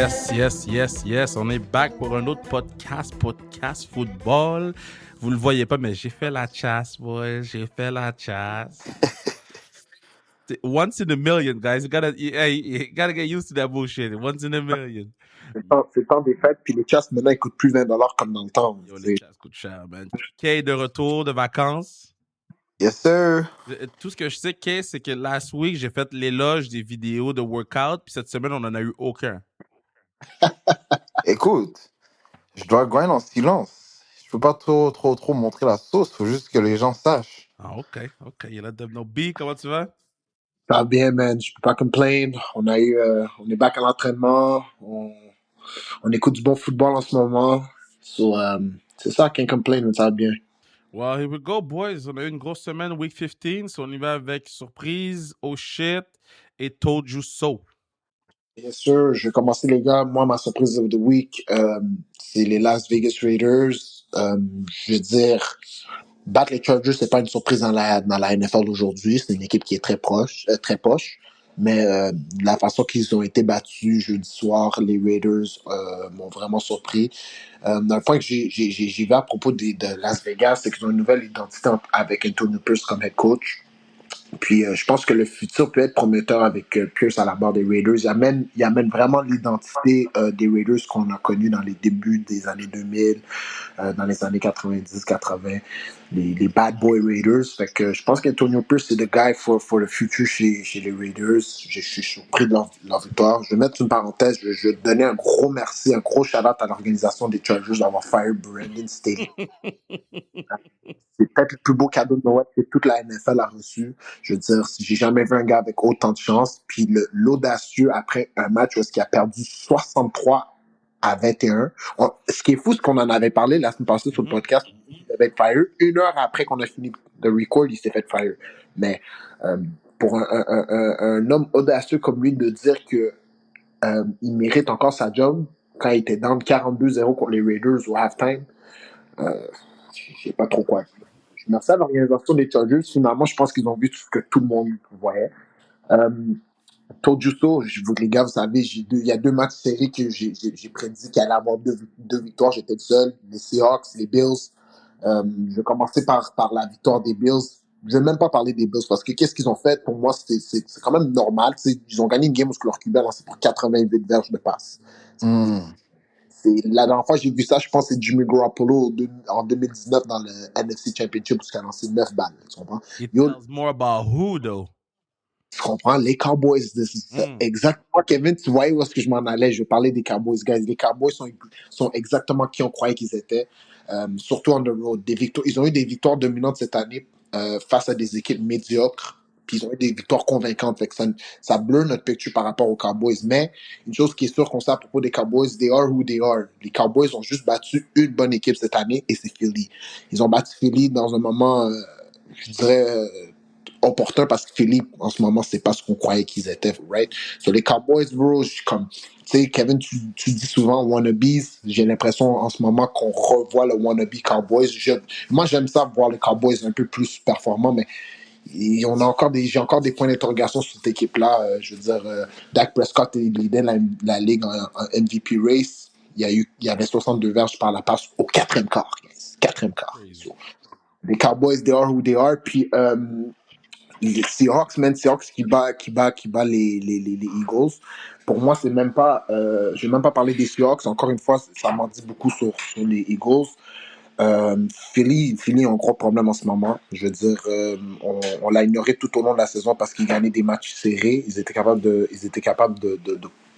Yes. On est back pour un autre podcast football. Vous le voyez pas, mais j'ai fait la chasse, boys. J'ai fait la chasse. Once in a million, guys. You gotta get used to that bullshit. Once in a million. C'est le temps des fêtes, puis les chasses maintenant ils coûtent plus 20$ comme dans le temps. Yo, les chasses coûtent cher, man. Kay de retour de vacances. Yes, sir. Tout ce que je sais, Kay, c'est que last week, j'ai fait l'éloge des vidéos de workout, puis cette semaine, on n'en a eu aucun. Écoute, je dois grind en silence. Je peux pas trop montrer la sauce. Faut juste que les gens sachent. Ah, OK. You let them know. B, comment tu vas? Ça va bien, man. Je peux pas complain. On est back à l'entraînement. On écoute du bon football en ce moment. So, c'est ça, can't complain, mais ça va bien. Well, here we go, boys. On a eu une grosse semaine, week 15. So on y va avec surprise, oh shit et told you so. Yes, sir. Je vais commencer, les gars. Moi, ma surprise of the week, c'est les Las Vegas Raiders. Je veux dire, battre les Chargers, c'est pas une surprise dans la NFL aujourd'hui. C'est une équipe qui est très poche. Mais la façon qu'ils ont été battus jeudi soir, les Raiders m'ont vraiment surpris. Dans le point que j'ai vu à propos de Las Vegas, c'est qu'ils ont une nouvelle identité avec Antonio Pierce comme head coach. Puis je pense que le futur peut être prometteur avec Pierce à la barre des Raiders. Il amène vraiment l'identité des Raiders qu'on a connue dans les débuts des années 2000, dans les années 90-80, les Bad Boy Raiders. Fait que je pense qu'Antonio Pierce, c'est le guy for the future chez les Raiders. Je suis surpris de leur victoire. Je vais mettre une parenthèse. Je vais donner un gros merci, un gros shout-out à l'organisation des Chargers d'avoir fire Brandon Staley. C'est peut-être le plus beau cadeau de Noël que toute la NFL a reçu. Je veux dire, j'ai jamais vu un gars avec autant de chance. Puis l'audacieux après un match où il a perdu 63-21. Ce qui est fou, c'est qu'on en avait parlé la semaine passée sur le podcast. Il devait être fire. Une heure après qu'on a fini de record, il s'est fait fire. Mais pour un homme audacieux comme lui de dire que il mérite encore sa job quand il était down 42-0 contre les Raiders au halftime, je sais pas trop quoi. Merci à l'organisation des Chargers. Finalement, je pense qu'ils ont vu tout ce que tout le monde voyait. Told you so, les gars, vous savez, il y a 2 matchs séries que j'ai prédit qu'il allait avoir deux victoires. J'étais le seul. Les Seahawks, les Bills. Je vais commencer par la victoire des Bills. Je vais même pas parler des Bills parce que qu'est-ce qu'ils ont fait, pour moi, c'est quand même normal. Ils ont gagné une game où leur QB a lancé pour 88 verges de passe. La dernière fois j'ai vu ça, je pense que c'est Jimmy Garoppolo en 2019 dans le NFC Championship où il a lancé 9 balles. Tu comprends? It tells more about who, though. Tu comprends? Les Cowboys, exactement, Kevin, tu voyais où est-ce que je m'en allais. Je parlais des Cowboys, guys. Les Cowboys sont exactement qui on croyait qu'ils étaient. Surtout on the road. Ils ont eu des victoires dominantes cette année face à des équipes médiocres. Puis ils ont eu des victoires convaincantes. Fait que ça blur notre picture par rapport aux Cowboys. Mais une chose qui est sûre qu'on sait à propos des Cowboys, they are who they are. Les Cowboys ont juste battu une bonne équipe cette année et c'est Philly. Ils ont battu Philly dans un moment, je dirais, opportun parce que Philly, en ce moment, c'est pas ce qu'on croyait qu'ils étaient, right? Sur les Cowboys, bro, comme, tu sais, Kevin, tu dis souvent wannabes. J'ai l'impression en ce moment qu'on revoit le wannabe Cowboys. Moi, j'aime ça voir les Cowboys un peu plus performants, mais j'ai encore des points d'interrogation sur cette équipe-là. Je veux dire, Dak Prescott leadait la ligue en MVP race. Il y avait 62 verges par la passe au quatrième quart. Quatrième quart. So, les Cowboys, they are who they are. Puis, les Seahawks, qui bat les Eagles. Pour moi, c'est même pas, je vais même pas parler des Seahawks. Encore une fois, ça m'en dit beaucoup sur les Eagles. Philly a un gros problème en ce moment. Je veux dire, on l'a ignoré tout au long de la saison parce qu'ils gagnaient des matchs serrés. Ils étaient capables de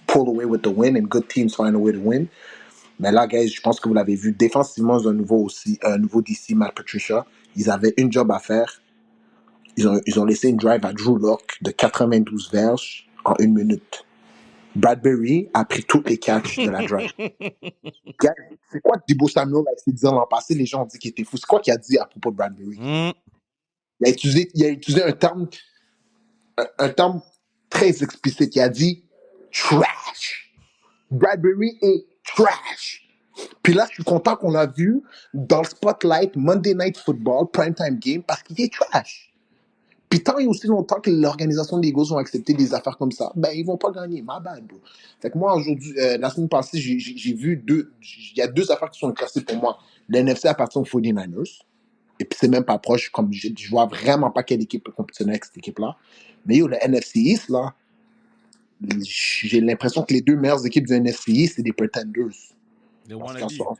pull away with the win and good teams find a way to win. Mais là, guys, je pense que vous l'avez vu. Défensivement, un nouveau DC, Matt Patricia. Ils avaient une job à faire. Ils ont laissé une drive à Drew Lock de 92 verges en 1 minute. Bradbury a pris tous les catchs de la drive. C'est quoi que Deebo Samuel a essayé de dire l'an passé? Les gens ont dit qu'il était fou. C'est quoi qu'il a dit à propos de Bradbury? Il a utilisé un terme très explicite. Il a dit trash. Bradbury est trash. Puis là, je suis content qu'on l'a vu dans le spotlight Monday Night Football, primetime game, parce qu'il est trash. Puis tant et aussi longtemps que l'organisation des Eagles vont accepter des affaires comme ça, ben ils vont pas gagner. My bad, bro. Fait que moi, aujourd'hui, la semaine passée, j'ai vu il y a deux affaires qui sont classées pour moi. L'NFC appartient aux 49ers. Et puis c'est même pas proche, comme je vois vraiment pas quelle équipe peut compétitionner avec cette équipe-là. Mais yo, le NFC East, là, j'ai l'impression que les deux meilleures équipes du NFC East, c'est des pretenders. They Parce wanna qu'en be. soi,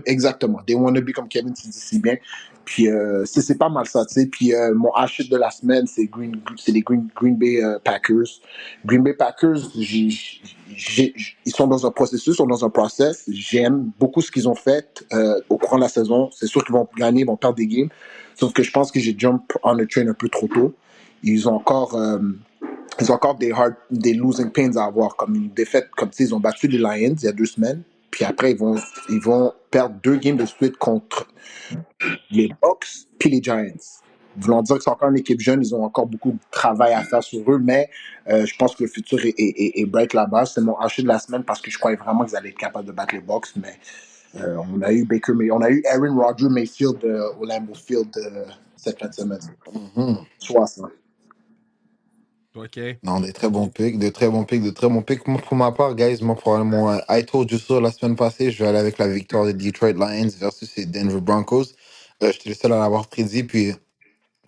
exactement. They wanna be comme Kevin se dit si bien. Puis c'est pas mal ça, tu sais. Puis mon hachis de la semaine, c'est les Green Bay Packers. Green Bay Packers, ils sont dans un processus, sont dans un process. J'aime beaucoup ce qu'ils ont fait au courant de la saison. C'est sûr qu'ils vont gagner, ils vont perdre des games. Sauf que je pense que j'ai jump on the train un peu trop tôt. Ils ont encore des losing pains à avoir, comme une défaite, comme tu sais, ils ont battu les Lions il y a 2 semaines, puis après ils vont perdre 2 games de suite contre les Bucks puis les Giants. Voulant dire que c'est encore une équipe jeune, ils ont encore beaucoup de travail à faire sur eux, mais je pense que le futur est bright là-bas. C'est mon hachis de la semaine parce que je croyais vraiment qu'ils allaient être capables de battre les Bucks, mais on a eu Aaron Rodgers Mayfield au Lambeau Field cette fin de semaine. Mhm. Soit ça. OK. Non, des très bons picks, de très bons picks, de très bons picks. Moi, pour ma part, guys, moi, probablement, I told you so la semaine passée, je vais aller avec la victoire des Detroit Lions versus les Denver Broncos. J'étais le seul à l'avoir prédit, puis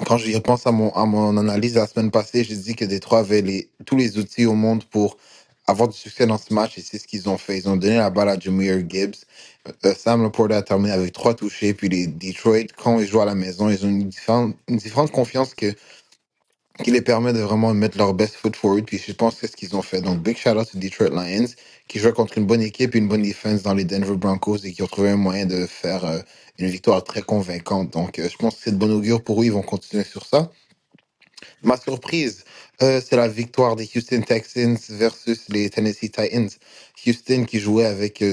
quand j'y repense à mon analyse la semaine passée, j'ai dit que Détroit avait tous les outils au monde pour avoir du succès dans ce match, et c'est ce qu'ils ont fait. Ils ont donné la balle à Jameer Gibbs. Sam Laporta a terminé avec 3 touchés, puis les Detroit, quand ils jouent à la maison, ils ont une différente confiance qui les permet de vraiment mettre leur best foot forward. Puis je pense que c'est ce qu'ils ont fait. Donc, big shout out to Detroit Lions, qui jouent contre une bonne équipe et une bonne défense dans les Denver Broncos et qui ont trouvé un moyen de faire une victoire très convaincante. Donc, je pense que c'est de bon augure pour eux. Ils vont continuer sur ça. Ma surprise, c'est la victoire des Houston Texans versus les Tennessee Titans. Houston qui jouait avec,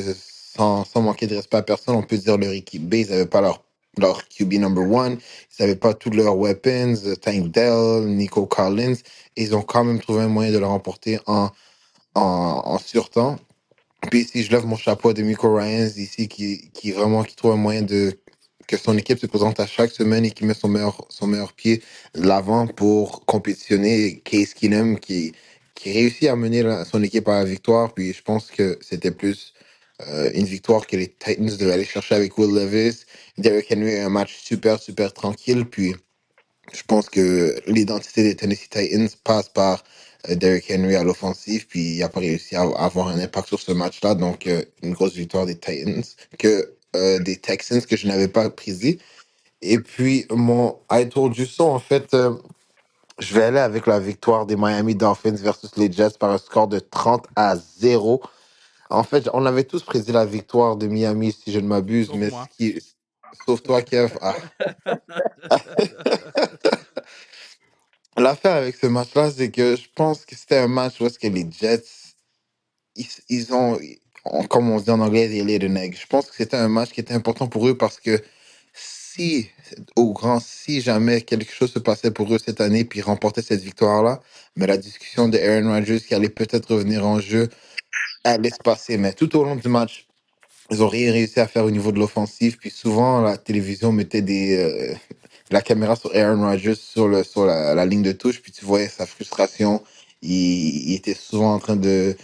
sans manquer de respect à personne, on peut dire leur équipe B, ils n'avaient pas leur QB number one, ils n'avaient pas tous leurs weapons, Tank Dell, Nico Collins, et ils ont quand même trouvé un moyen de le remporter en surtemps. Puis ici, je lève mon chapeau à Demico Ryans ici qui vraiment qui trouve un moyen de que son équipe se présente à chaque semaine et qui met son meilleur pied de l'avant pour compétitionner. Et Case Keenum qui réussit à mener son équipe à la victoire. Puis je pense que c'était plus une victoire que les Titans devaient aller chercher avec Will Levis. Derrick Henry a eu un match super, super tranquille. Puis je pense que l'identité des Tennessee Titans passe par Derrick Henry à l'offensive, puis il n'a pas réussi à avoir un impact sur ce match-là. Donc, une grosse victoire des Titans, des Texans que je n'avais pas pris. Et puis, mon I told you so, en fait, je vais aller avec la victoire des Miami Dolphins versus les Jets par un score de 30-0. En fait, on avait tous prédit la victoire de Miami, si je ne m'abuse, Sauf mais moi. sauf toi, Kev. Ah. L'affaire avec ce match-là, c'est que je pense que c'était un match où est-ce que les Jets, ils comme on dit en anglais, they laid an egg. Je pense que c'était un match qui était important pour eux parce que si, si jamais quelque chose se passait pour eux cette année puis ils remportaient cette victoire-là, mais la discussion de Aaron Rodgers qui allait peut-être revenir en jeu allait se passer. Mais tout au long du match, ils ont rien réussi à faire au niveau de l'offensive. Puis souvent, la télévision mettait la caméra sur Aaron Rodgers sur la ligne de touche. Puis tu voyais sa frustration. Il était souvent en train de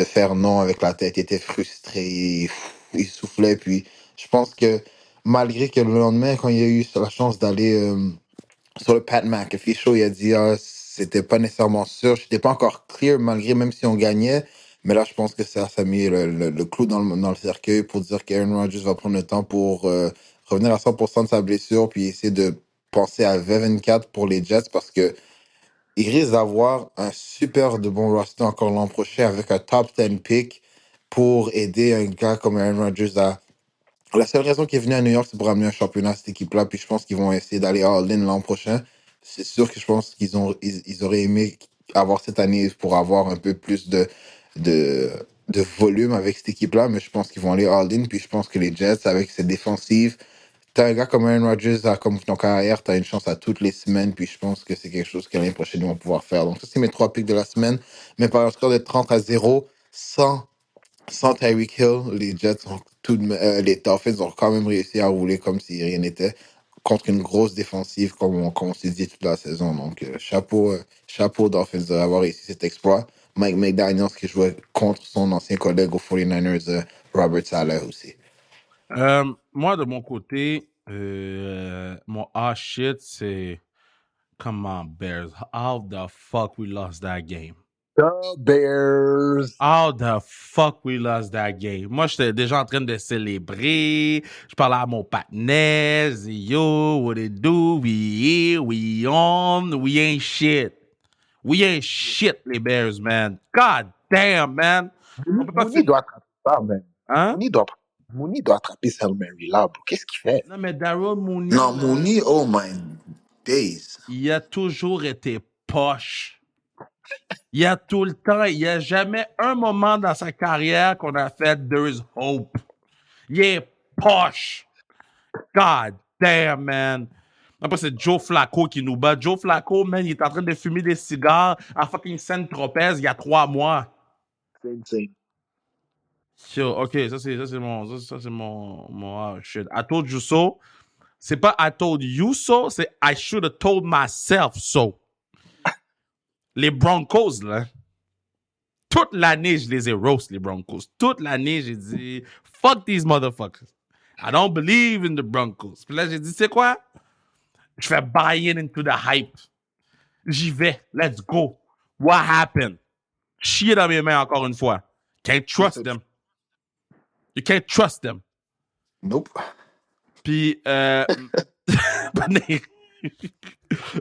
faire non avec la tête. Il était frustré. Il soufflait. Puis je pense que malgré que le lendemain, quand il a eu la chance d'aller sur le Pat McAfee show, il a dit c'était pas nécessairement sûr. J'étais pas encore clear, malgré même si on gagnait. Mais là, je pense que ça a mis le clou dans le cercueil pour dire qu'Aaron Rodgers va prendre le temps pour revenir à 100% de sa blessure puis essayer de penser à V24 pour les Jets parce que il risque d'avoir un super de bon roster encore l'an prochain avec un top 10 pick pour aider un gars comme Aaron Rodgers à la seule raison qu'il est venu à New York, c'est pour amener un championnat à cette équipe-là. Puis je pense qu'ils vont essayer d'aller all-in l'an prochain. C'est sûr que je pense ils auraient aimé avoir cette année pour avoir un peu plus de, de volume avec cette équipe-là. Mais je pense qu'ils vont aller all-in. Puis je pense que les Jets, avec cette défensive, t'as un gars comme Aaron Rodgers, comme ton carrière, t'as une chance à toutes les semaines. Puis je pense que c'est quelque chose que l'année prochaine, ils vont pouvoir faire. Donc ça, c'est mes 3 picks de la semaine. Mais par un score de 30-0, sans Tyreek Hill, les Dolphins ont quand même réussi à rouler comme si rien n'était. contre une grosse défensive, comme on s'est dit toute la saison. Donc, chapeau Dolphins d'avoir réussi cet exploit. Mike McDaniels qui jouait contre son ancien collègue aux 49ers, Robert Saleh aussi. Moi, de mon côté, mon shit, c'est come on, Bears. How the fuck we lost that game? The Bears. How the fuck we lost that game? Moi, j'étais déjà en train de célébrer. Je parlais à mon partenaire. Yo, what it do? We here, we on, we ain't shit. We ain't shit, les Bears, man. God damn, man. On peut pas Mooney doit attraper ça, man. Hein? Mooney doit attraper Hail Mary là, bro. Qu'est-ce qu'il fait? Non, mais Daryl Mooney, Non, là, Mooney, oh my days. il a toujours été poche. Il a tout le temps, il n'y a jamais un moment dans sa carrière qu'on a fait There is hope. Il est poche. God damn, man. Après, c'est Joe Flacco qui nous bat. Joe Flacco, man, il est en train de fumer des cigares à fucking Saint-Tropez il y a 3 mois. C'est insane. Yo, OK, ça c'est mon shit. I told you so. C'est pas I told you so, c'est I should have told myself so. Les Broncos, là, toute l'année, je les ai roast, les Broncos. Toute l'année, j'ai dit, fuck these motherfuckers. I don't believe in the Broncos. Puis là, j'ai dit, c'est quoi? Je fais buy in into the hype. J'y vais. Let's go. What happened? Chier dans mes mains encore une fois. Can't trust them. You can't trust them. Nope. Puis,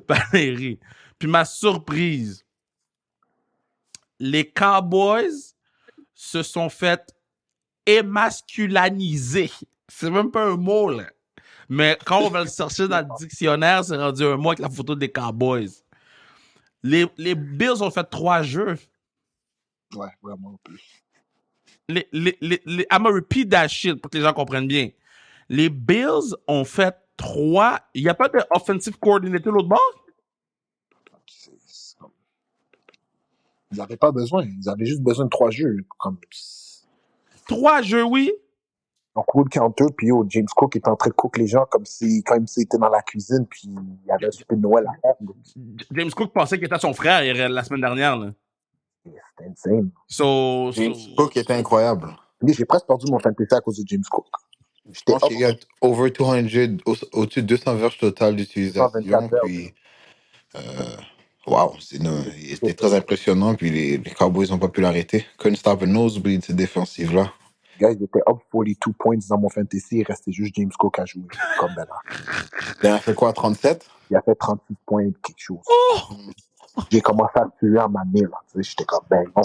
Valérie. Puis ma surprise, les Cowboys se sont fait émasculaniser. C'est même pas un mot, là. Mais quand on va le chercher dans le dictionnaire, c'est rendu un mot avec la photo des Cowboys. Les Bills ont fait 3 jeux. Ouais, vraiment plus. I'm gonna repeat that shit pour que les gens comprennent bien. Les Bills ont fait 3. Il n'y a pas de offensive coordinator l'autre bord? Ils n'avaient pas besoin. Ils avaient juste besoin de 3 jeux. Comme... 3 jeux, oui. Donc, Wood Counter, puis James Cook était en train de cook les gens comme si, quand il était dans la cuisine, puis il y avait un souper de Noël à faire. James Cook pensait qu'il était son frère la semaine dernière. Là. C'était insane. James Cook était incroyable. J'ai presque perdu mon fantasy à cause de James Cook. Je pense qu'il y a over 200, au-dessus de 200 verges totales d'utilisation. Puis, wow, c'était très impressionnant. Puis les Cowboys n'ont pas pu l'arrêter. Couldn't stop a nosebleed, cette défensive-là. Guys, il était up 42 points dans mon fantasy. Il restait juste James Cook à jouer. Comme ben là. Il a fait quoi, 37? Il a fait 36 points, quelque chose. J'ai commencé à tuer en ma main. J'étais comme, ben non,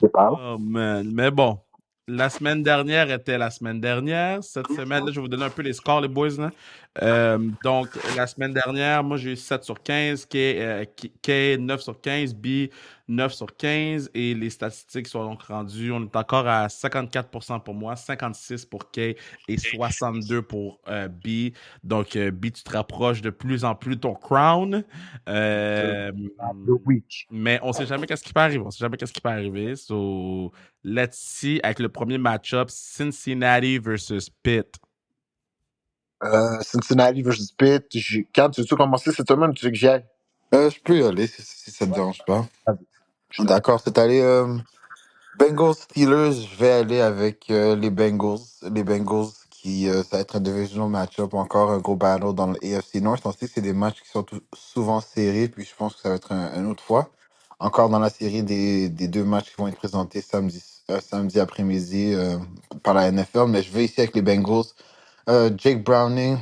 c'est pas. Oh man, mais bon. La semaine dernière était la semaine dernière. Cette semaine, là, je vais vous donner un peu les scores, les boys. Là. Donc, la semaine dernière, moi, j'ai eu 7 sur 15, K 9 sur 15, B 9 sur 15. Et les statistiques sont donc rendues. On est encore à 54% pour moi, 56% pour K et 62% pour B. Donc, B, tu te rapproches de plus en plus de ton crown. Mais on ne sait jamais qu'est-ce qui peut arriver. So, let's see avec le premier match-up, Cincinnati versus Pitt. Cincinnati versus Pitt. Quand tu veux commencer cette semaine, tu veux que j'y aille? Je peux y aller si ça te dérange pas. D'accord, c'est allé Bengals Steelers. Je vais aller avec les Bengals. Les Bengals qui ça va être un divisional match-up, encore un gros battle dans le AFC North. On sait que c'est des matchs qui sont souvent serrés, puis je pense que ça va être une autre fois. Encore dans la série des 2 matchs qui vont être présentés samedi après-midi par la NFL, mais je vais ici avec les Bengals. Jake Browning,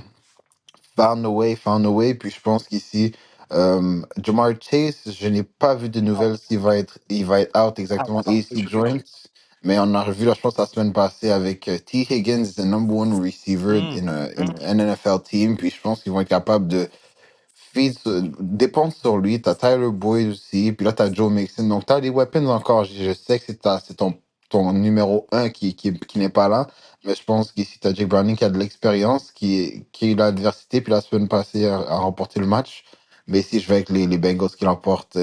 found a way. Puis je pense qu'ici, Jamar Chase, je n'ai pas vu de nouvelles s'il va être out exactement AC joint. Mais on a revu, là, je pense, la semaine passée avec T. Higgins, the number 1 receiver in an NFL team. Puis je pense qu'ils vont être capables de dépendre sur lui. T'as Tyler Boyd aussi. Puis là, t'as Joe Mixon. Donc, t'as des weapons encore. Je sais que c'est ton numéro 1 qui n'est pas là. Mais je pense qu'ici, t'as Jake Browning qui a de l'expérience, qui a eu l'adversité. Puis la semaine passée, a remporté le match. Mais ici, je vais avec les Bengals qui l'emportent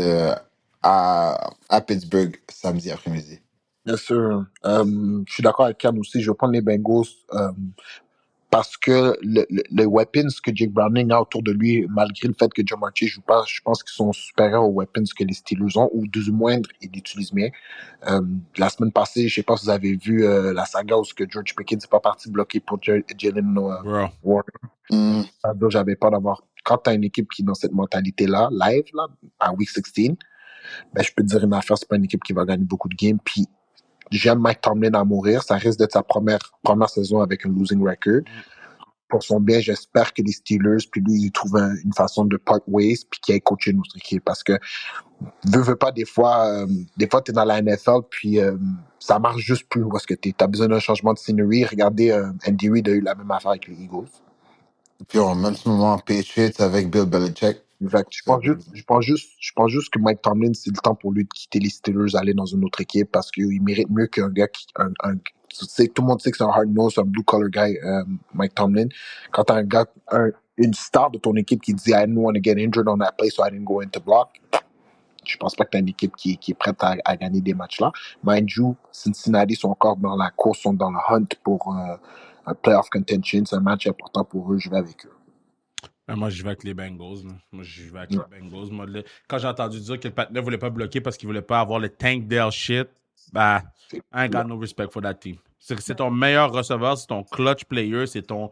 à Pittsburgh samedi après-midi. Bien sûr. Je suis d'accord avec Cam aussi. Je vais prendre les Bengals. parce que le weapons que Jake Browning a autour de lui, malgré le fait que John Marchi joue pas, je pense qu'ils sont supérieurs aux weapons que les Steelers ont, ou du moins, ils l'utilisent bien. La semaine passée, je sais pas si vous avez vu la saga où ce que George Pickens n'est pas parti bloquer pour Jalen Warren. Donc, j'avais peur d'avoir... Quand tu as une équipe qui est dans cette mentalité-là, live, là, à Week 16, ben, je peux te dire une affaire, c'est pas une équipe qui va gagner beaucoup de games. Puis j'aime Mike Tomlin à mourir. Ça risque d'être sa première saison avec un losing record. Pour son bien, j'espère que les Steelers, puis lui, ils trouvent une façon de part ways, puis qu'il ait coaché notre équipe. Parce que, veux pas, des fois, t'es dans la NFL, puis ça marche juste plus où est-ce que t'as besoin d'un changement de scenery. Regardez, Andy Reid a eu la même affaire avec les Eagles. Puis en même moment, Patriots avec Bill Belichick. Exact. Je pense juste que Mike Tomlin, c'est le temps pour lui de quitter les Steelers, aller dans une autre équipe parce qu'il mérite mieux qu'un gars qui, tu sais, tout le monde sait que c'est un hard nose, un blue collar guy, Mike Tomlin. Quand t'as un gars, une star de ton équipe qui dit I didn't want to get injured on that play, so I didn't go into block. Je pense pas que t'as une équipe qui est prête à gagner des matchs là. Mind you, Cincinnati sont encore dans la course, sont dans le hunt pour un playoff contention. C'est un match important pour eux. Je vais avec eux. Moi, je vais avec les Bengals. Quand j'ai entendu dire que le partenaire ne voulait pas bloquer parce qu'il ne voulait pas avoir le tank Dale shit, bah, I ain't got no respect for that team. C'est ton meilleur receveur, c'est ton clutch player, c'est ton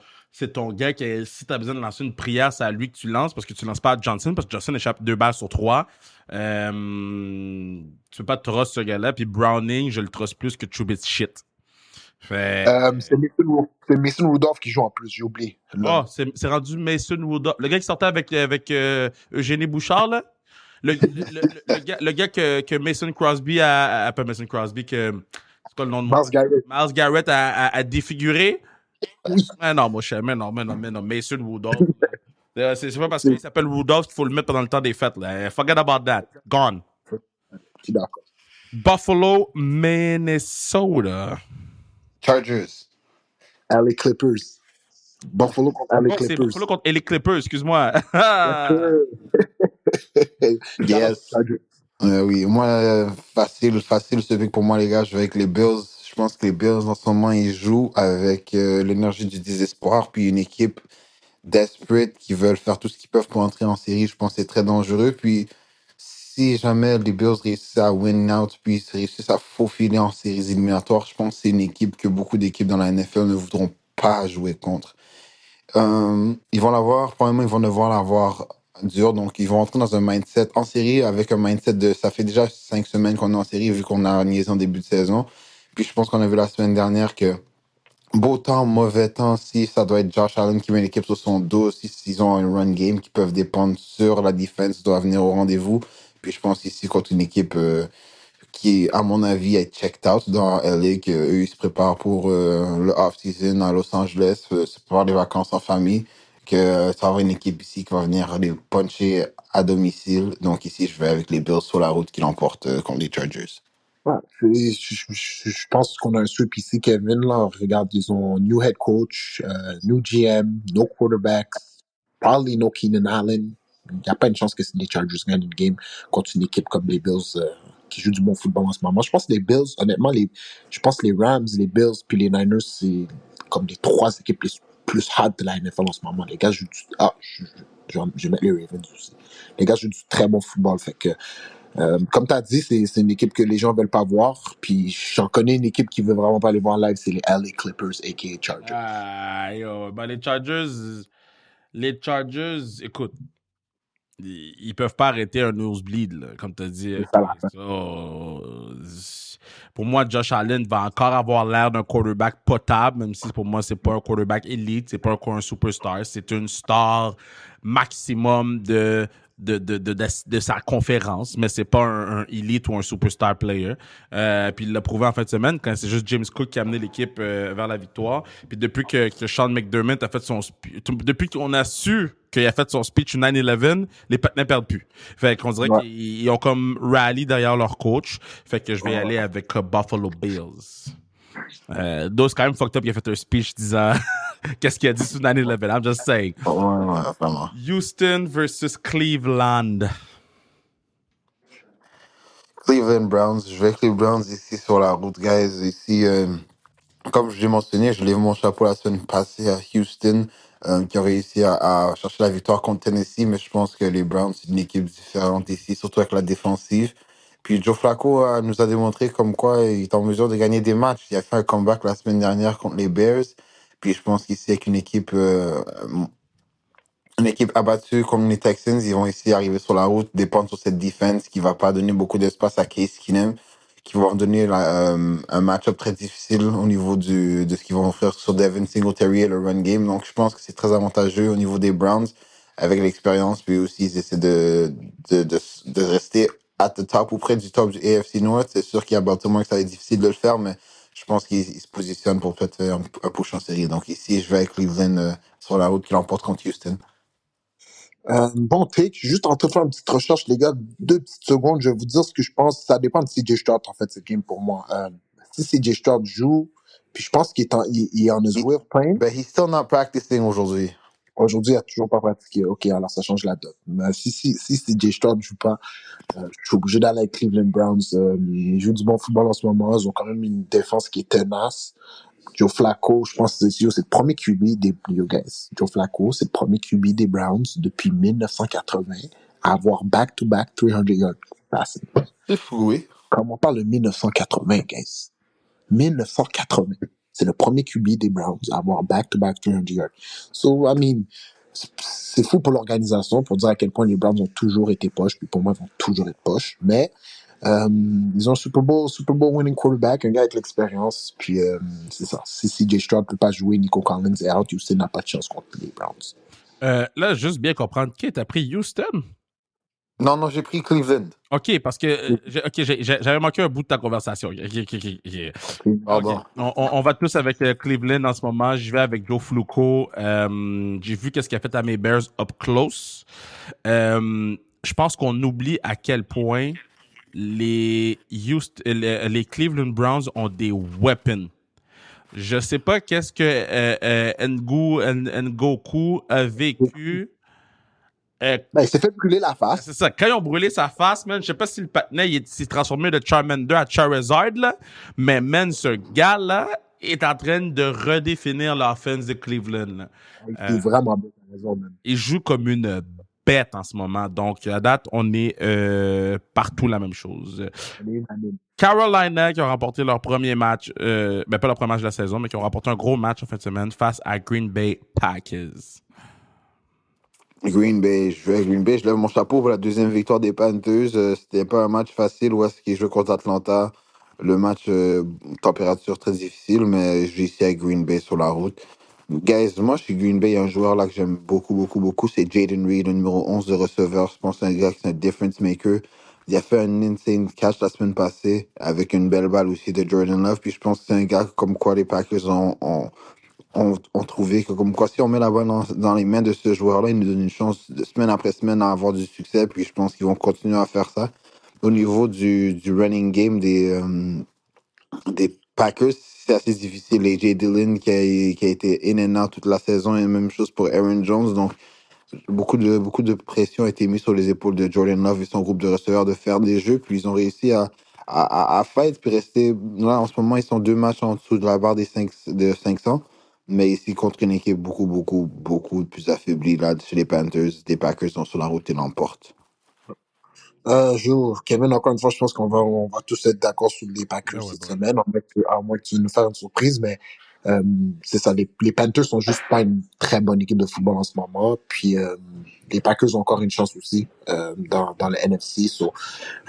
gars qui, si tu as besoin de lancer une prière, c'est à lui que tu lances parce que tu ne lances pas à Johnson parce que Johnson échappe 2 balles sur 3. Tu peux pas trust ce gars-là. Puis Browning, je le trust plus que Trubisky shit. C'est Mason Rudolph qui joue en plus, j'ai oublié. Oh, c'est rendu Mason Rudolph. Le gars qui sortait avec Eugénie Bouchard, là. Le gars que Mason Crosby pas Mason Crosby, c'est quoi le nom de Myles Garrett a défiguré. Oui. Mais non, mon cher, mais non, Mason Rudolph. C'est pas parce qu'il s'appelle Rudolph qu'il faut le mettre pendant le temps des fêtes. Là. Forget about that. Gone. Je suis d'accord. Buffalo, Minnesota. Chargers. LA Clippers. Buffalo contre LA Clippers. C'est Buffalo contre LA Clippers, excuse-moi. Yes. Oui, moi, facile ce pick pour moi, les gars. Je vais avec les Bills. Je pense que les Bills, en ce moment, ils jouent avec l'énergie du désespoir, puis une équipe desperate qui veulent faire tout ce qu'ils peuvent pour entrer en série. Je pense que c'est très dangereux. Puis, si jamais les Bills réussissent à win out, puis réussissent à faufiler en séries éliminatoires, je pense que c'est une équipe que beaucoup d'équipes dans la NFL ne voudront pas jouer contre. Ils vont l'avoir, probablement, ils vont devoir l'avoir dur. Donc, ils vont entrer dans un mindset en série avec un mindset de ça fait déjà 5 semaines qu'on est en série vu qu'on a niaisé en début de saison. Puis, je pense qu'on a vu la semaine dernière que beau temps, mauvais temps, si ça doit être Josh Allen qui met l'équipe sur son dos, si s'ils ont un run game qui peuvent dépendre sur la defense, doit venir au rendez-vous. Puis, je pense ici contre une équipe qui, à mon avis, est checked out dans LA, qu'eux, ils se préparent pour le off-season à Los Angeles, se préparent des vacances en famille, que ça va avoir une équipe ici qui va venir les puncher à domicile. Donc ici, je vais avec les Bills sur la route qui l'emportent contre les Chargers. Ouais, je pense qu'on a un sweep ici, Kevin. Là. Regarde, ils ont new head coach, new GM, no quarterbacks, probably no Keenan Allen. Il n'y a pas une chance que les Chargers gagnent une game contre une équipe comme les Bills qui joue du bon football en ce moment. Je pense que les Bills, honnêtement, je pense que les Rams, les Bills puis les Niners, c'est comme les 3 équipes les plus hot de la NFL en ce moment. Les gars jouent je vais mettre les Ravens aussi. Les gars jouent du très bon football. Fait que comme tu as dit, c'est une équipe que les gens veulent pas voir. Puis j'en connais une équipe qui veut vraiment pas les voir live, c'est les LA Clippers, a.k.a. Chargers. Ben les Chargers, écoute, ils peuvent pas arrêter un nosebleed, là, comme tu as dit. Pour moi, Josh Allen va encore avoir l'air d'un quarterback potable, même si pour moi, c'est pas un quarterback élite, c'est pas encore un superstar. C'est une star maximum de sa conférence, mais c'est pas un elite ou un superstar player. Puis il l'a prouvé en fin de semaine quand c'est juste James Cook qui a amené l'équipe vers la victoire. Puis depuis que Sean McDermott a fait son depuis qu'on a su qu'il a fait son speech 9-11, les patinets perdent plus. Fait qu'on dirait qu'ils ont comme rally derrière leur coach. Fait que je vais aller avec Buffalo Bills. Dos quand même fucked up, il a fait un speech disant qu'est-ce qu'il a dit sur 9-11. I'm just saying. Ouais, vraiment. Houston versus Cleveland. Cleveland Browns. Je vais avec les Browns ici sur la route, guys. Ici, Comme je l'ai mentionné, je lève mon chapeau la semaine passée à Houston, qui ont réussi à chercher la victoire contre Tennessee, mais je pense que les Browns, c'est une équipe différente ici, surtout avec la défensive. Puis Joe Flacco nous a démontré comme quoi il est en mesure de gagner des matchs. Il a fait un comeback la semaine dernière contre les Bears. Puis je pense qu'ici, avec une équipe abattue comme les Texans, ils vont essayer d'arriver sur la route, dépendre sur cette défense qui va pas donner beaucoup d'espace à Case Keenum, qui vont leur donner un match-up très difficile au niveau de ce qu'ils vont offrir sur Devin Singletary et le run game. Donc, je pense que c'est très avantageux au niveau des Browns avec l'expérience. Puis aussi, ils essaient de rester at the top ou près du top du AFC North. C'est sûr qu'il y a Baltimore que ça va être difficile de le faire, mais je pense qu'ils se positionnent pour peut-être faire un push en série. Donc ici, je vais avec Cleveland sur la route qui l'emporte contre Houston. Bon take, juste en train de faire une petite recherche, les gars, 2 petites secondes, je vais vous dire ce que je pense. Ça dépend de CJ Stroud, en fait, ce game pour moi. Si CJ Stroud joue, puis je pense qu'il est il est on his way of playing. But he's still not practicing aujourd'hui. Aujourd'hui, il n'a toujours pas pratiqué. Ok, alors ça change la donne. Mais si CJ Stroud ne joue pas, je suis obligé d'aller avec Cleveland Browns. Ils jouent du bon football en ce moment. Ils ont quand même une défense qui est tenace. Joe Flacco, je pense que c'est le premier QB des guys. Joe Flacco, c'est le premier QB des Browns depuis 1980 à avoir back-to-back 300 yards passing. C'est fou, oui. Comme on parle de 1980, guys. 1980. C'est le premier QB des Browns à avoir back-to-back 300 yards. So, I mean, c'est fou pour l'organisation, pour dire à quel point les Browns ont toujours été poches, puis pour moi, ils vont toujours être poches. Mais ils ont un Super Bowl winning quarterback, un gars avec l'expérience. Puis c'est ça. Si CJ Stroud ne peut pas jouer, Nico Collins est out, Houston n'a pas de chance contre les Browns. Là, juste bien comprendre, qui t'as pris Houston? Non, j'ai pris Cleveland. OK, parce que j'avais manqué un bout de ta conversation. Pardon. Okay. On va tous avec Cleveland en ce moment. Je vais avec Joe Flacco. J'ai vu qu'est-ce qu'il a fait à mes Bears up close. Je pense qu'on oublie à quel point les Cleveland Browns ont des weapons. Je sais pas qu'est-ce que Ngoku a vécu. Il s'est fait brûler la face. C'est ça. Quand ils ont brûlé sa face, man, je sais pas si le patinet s'est transformé de Charmander à Charizard, là, mais man, ce gars-là est en train de redéfinir l'offense de Cleveland. Là. Il est vraiment bien, t'as raison, man. Il joue comme une bête en ce moment. Donc, à date, on est partout la même chose. Carolina qui ont remporté leur premier match, pas leur premier match de la saison, mais qui ont remporté un gros match en fin de semaine face à Green Bay Packers. Green Bay, je lève mon chapeau pour la deuxième victoire des Panthers. C'était pas un match facile où est-ce qu'ils jouent contre Atlanta. Le match, température très difficile, mais j'ai ici à Green Bay sur la route. Guys, moi, je suis Green Bay, un joueur là que j'aime beaucoup, c'est Jaden Reed, le numéro 11 de receveur. Je pense que c'est un gars qui est un difference maker. Il a fait un insane catch la semaine passée avec une belle balle aussi de Jordan Love. Puis je pense que c'est un gars comme quoi les Packers ont trouvé que comme quoi si on met la balle dans les mains de ce joueur-là, il nous donne une chance de semaine après semaine à avoir du succès. Puis je pense qu'ils vont continuer à faire ça. Au niveau du running game des Packers, c'est assez difficile. AJ Dillon qui a été in and out toute la saison et même chose pour Aaron Jones. Donc beaucoup de pression a été mise sur les épaules de Jordan Love et son groupe de receveurs de faire des jeux. Puis ils ont réussi à fight puis rester. Là, en ce moment, ils sont 2 matchs en dessous de la barre de 500. Mais ici, contre une équipe beaucoup plus affaiblie là, chez les Panthers, les Packers sont sur la route et l'emportent. Kevin, encore une fois, je pense qu'on va tous être d'accord sur les Packers cette semaine, à moins que tu nous fasses une surprise, mais c'est ça, les Panthers sont juste pas une très bonne équipe de football en ce moment, puis les Packers ont encore une chance aussi dans le NFC,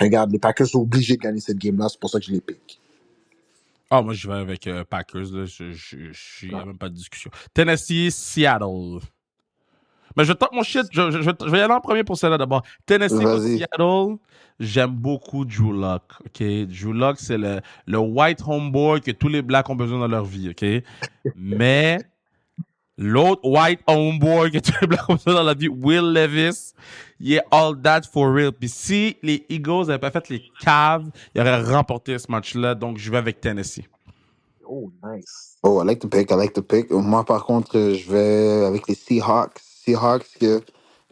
regarde, les Packers sont obligés de gagner cette game-là, c'est pour ça que je les pique. Ah, moi, je vais avec Packers, là, il n'y a même pas de discussion. Tennessee, Seattle. Mais je tente mon shit. Je vais y aller en premier pour celle-là d'abord. Tennessee contre Seattle. J'aime beaucoup Drew Lock. OK? Drew Lock, c'est le white homeboy que tous les blacks ont besoin dans leur vie. OK? Mais l'autre white homeboy que tous les blacks ont besoin dans leur vie, Will Levis, il est all that for real. Puis si les Eagles n'avaient pas fait les caves, ils auraient remporté ce match-là. Donc, je vais avec Tennessee. Oh, nice. Oh, I like the pick. Moi, par contre, je vais avec les Seahawks. Seahawks, que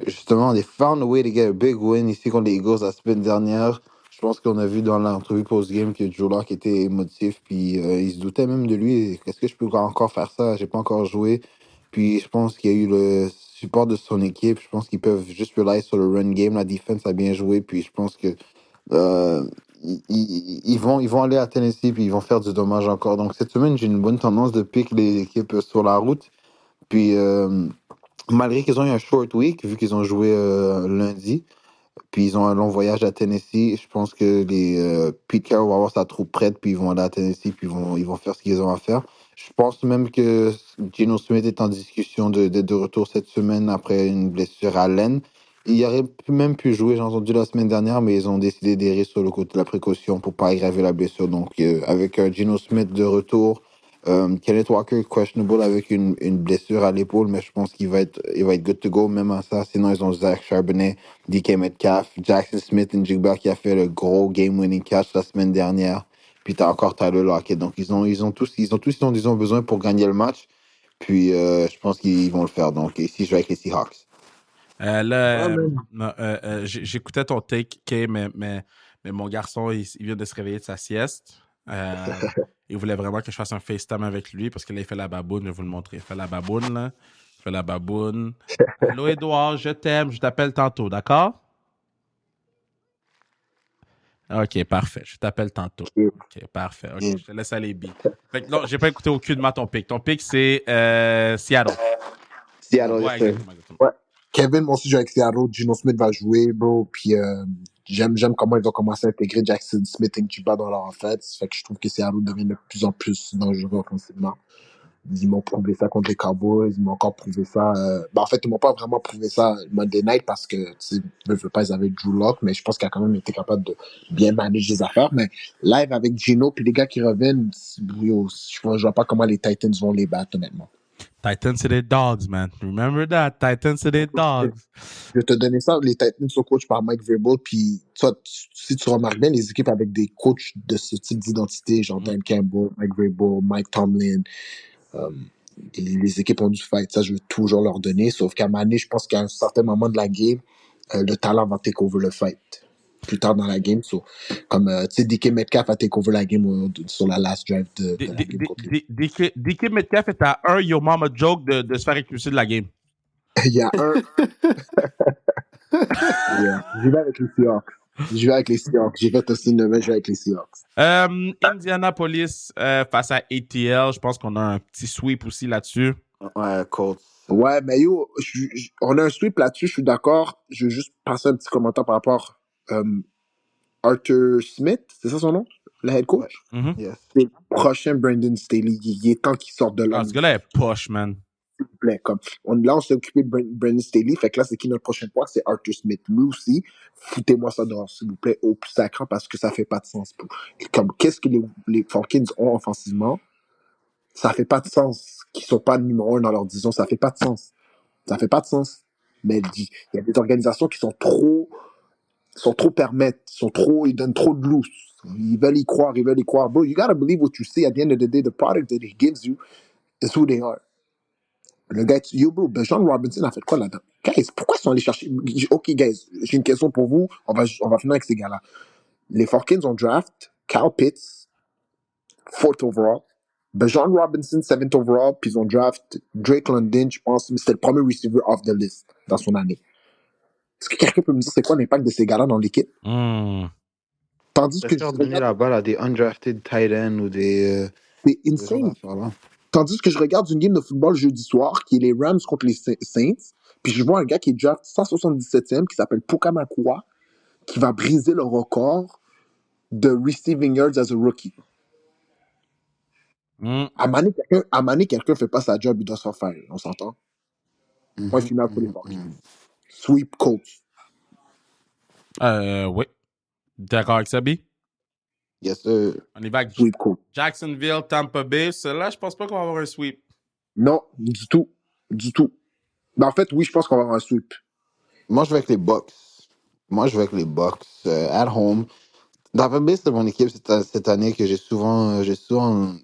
justement, they found a way to get a big win ici contre les Eagles la semaine dernière. Je pense qu'on a vu dans l'entrevue post-game que Drew Lock était émotif, puis il se doutait même de lui. Est-ce que je peux encore faire ça? J'ai pas encore joué. Puis je pense qu'il y a eu le support de son équipe. Je pense qu'ils peuvent juste rely sur le run game. La defense a bien joué, puis je pense que euh, ils vont aller à Tennessee, puis ils vont faire du dommage encore. Donc cette semaine, j'ai une bonne tendance de pick les équipes sur la route. Puis malgré qu'ils ont eu un short week, vu qu'ils ont joué lundi, puis ils ont un long voyage à Tennessee. Je pense que les Pete Carroll va avoir sa troupe prête, puis ils vont aller à Tennessee, puis ils vont faire ce qu'ils ont à faire. Je pense même que Geno Smith est en discussion d'être de retour cette semaine après une blessure à l'aine. Il aurait même pu jouer, j'ai entendu la semaine dernière, mais ils ont décidé d'errer sur le côté de la précaution pour pas aggraver la blessure. Donc, avec Geno Smith de retour, Kenneth Walker questionable avec une blessure à l'épaule, mais je pense il va être good to go même à ça. Sinon, ils ont Zach Charbonnet, DK Metcalf, Jackson Smith, Njigba qui a fait le gros game-winning catch la semaine dernière. Puis t'as encore Tyler Lockett. Donc ils ont tous ils ont besoin pour gagner le match. Puis je pense qu'ils vont le faire. Donc ici, je vais avec les Seahawks. J'écoutais ton take, Kay, mais mon garçon, il vient de se réveiller de sa sieste. Il voulait vraiment que je fasse un FaceTime avec lui parce que là, il fait la baboune. Je vais vous le montrer. Il fait la baboune, là. Il fait la baboune. Allô, Edouard, je t'aime. Je t'appelle tantôt, d'accord? OK, parfait. Je t'appelle tantôt. OK, parfait. OK, je te laisse aller, B. Fait que non, j'ai pas écouté aucunement ton pick. Ton pick, c'est Seattle. Seattle, Ouais, yes, sir. exactement. Ouais. Kevin, moi aussi, je joue avec Seattle. Geno Smith va jouer, bro. Puis j'aime comment ils vont commencer à intégrer Jackson Smith et Njigba dans leur offense. Fait que je trouve que Seattle devient de plus en plus dangereux offensivement. Ils m'ont prouvé ça contre les Cowboys. Ils m'ont encore prouvé ça. En fait, ils m'ont pas vraiment prouvé ça Monday Night parce que, tu sais, je veux pas, ils avaient Drew Lock, mais je pense qu'il a quand même été capable de bien manager les affaires. Mais live avec Gino, puis les gars qui reviennent, je vois pas comment les Titans vont les battre, honnêtement. Titans, c'est des dogs, man. Remember that? Titans, c'est des dogs. Je vais te donner ça. Les Titans sont coachés par Mike Vrabel. Puis, si tu remarques bien, les équipes avec des coachs de ce type d'identité, genre Dan Campbell, Mike Vrabel, Mike Tomlin, les équipes ont du fight. Ça, je veux toujours leur donner. Sauf qu'à Mané, je pense qu'à un certain moment de la game, le talent va take over le fight. Plus tard dans la game. Comme, tu sais, DK Metcalf a take over la game sur la last drive de la game contre lui. DK Metcalf est à un Yo Mama Joke de se faire expulser de la game. Il y a un. Yeah. J'y vais avec les Seahawks. J'ai fait aussi une je vais avec les Seahawks. Indianapolis face à ATL. Je pense qu'on a un petit sweep aussi là-dessus. Ouais, Colts. Ouais, mais yo, on a un sweep là-dessus, je suis d'accord. Je veux juste passer un petit commentaire par rapport à Arthur Smith, c'est ça son nom? Le head coach? Ouais. Mm-hmm. Yes. C'est le prochain Brandon Staley. Il est temps qu'il sorte de là. Ah, ce gars-là est poche, man. S'il vous plaît. Là, on s'est occupé de Brandon Staley. Fait que là, c'est qui notre prochain point? C'est Arthur Smith. Lui aussi, foutez-moi ça dehors, s'il vous plaît, au plus sacrant, parce que ça fait pas de sens. Qu'est-ce que les Falcons ont offensivement? Ça fait pas de sens qu'ils sont pas numéro 1 dans leur division. Ça fait pas de sens. Ça fait pas de sens. Mais il y a des organisations qui sont trop permettent, ils donnent trop de loose. Ils veulent y croire. Bro, you gotta believe what you see. At the end of the day, the product that he gives you is who they are. Le gars, bro, John Robinson a fait quoi là-dedans? Guys, pourquoi ils sont allés chercher? Ok, guys, j'ai une question pour vous. On va finir avec ces gars-là. Les Falcons ont draft Kyle Pitts, 4th overall. John Robinson, 7th overall. Puis ils ont draft Drake London, je pense, mais c'était le premier receiver off the list dans son année. Est-ce que quelqu'un peut me dire c'est quoi l'impact de ces gars-là dans l'équipe? Tandis que je donner la balle à des undrafted tight ends ou des. C'est insane. Tandis que je regarde une game de football jeudi soir qui est les Rams contre les Saints, puis je vois un gars qui est draft 177e qui s'appelle Puka Nacua qui va briser le record de receiving yards as a rookie. À Mané, quelqu'un fait pas sa job, il doit se faire. On s'entend? Point final pour les Falcons. Sweep Colts. Oui. D'accord avec ça, B? Yes, sir. On y va avec Sweep Colts. Jacksonville, Tampa Bay. Celle-là, je pense pas qu'on va avoir un sweep. Non, du tout. Du tout. En fait, oui, je pense qu'on va avoir un sweep. Moi, je vais avec les Bucks. At home. Tampa Bay, c'est mon équipe cette année que j'ai souvent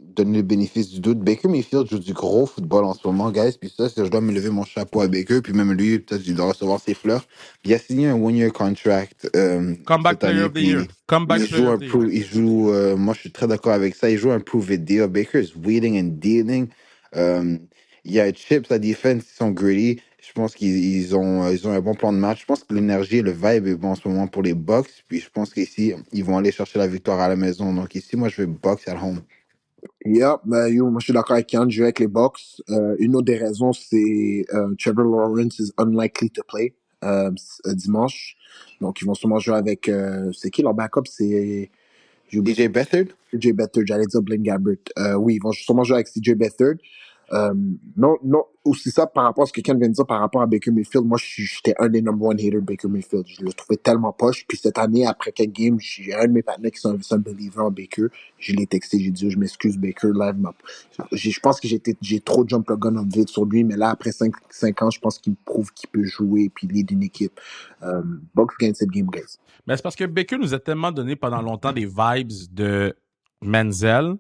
donné le bénéfice du doute. Baker Mayfield joue du gros football en ce moment, guys. Puis ça, je dois me lever mon chapeau à Baker. Puis même lui, peut-être il doit recevoir ses fleurs. Puis il a signé un one-year contract Comeback cette Player année. of the Year. Puis Comeback Player of the Year. moi je suis très d'accord avec ça. Il joue un prove it deal. Baker is wheeling and dealing. Euh, il y a Chips, la defense, ils sont gritty. Je pense qu'ils ont un bon plan de match. Je pense que l'énergie et le vibe est bon en ce moment pour les Bucks. Puis je pense qu'ici, ils vont aller chercher la victoire à la maison. Donc ici, moi, je vais Bucks at home. Yeah, moi je suis d'accord avec Yann, je vais avec les Bucks. Une autre des raisons, c'est Trevor Lawrence is unlikely to play dimanche. Donc ils vont sûrement jouer avec c'est qui leur backup? C'est j'ai oublié. DJ Beathard? CJ Beathard, j'allais dire Blaine Gabbert. Oui, ils vont sûrement jouer avec CJ Beathard. Non, non, aussi ça par rapport à ce que Ken vient de dire par rapport à Baker Mayfield. Moi, j'étais un des number one haters de Baker Mayfield. Je le trouvais tellement poche. Puis cette année, après quelques games, j'ai un de mes partenaires qui sont un believer en Baker. Je l'ai texté, j'ai dit, je m'excuse, Baker, live. Je pense que j'ai trop jump le gun en vide sur lui, mais là, après 5 ans, je pense qu'il me prouve qu'il peut jouer et puis lead une équipe. Bucks gagne cette game, guys. Mais c'est parce que Baker nous a tellement donné pendant longtemps des vibes de Menzel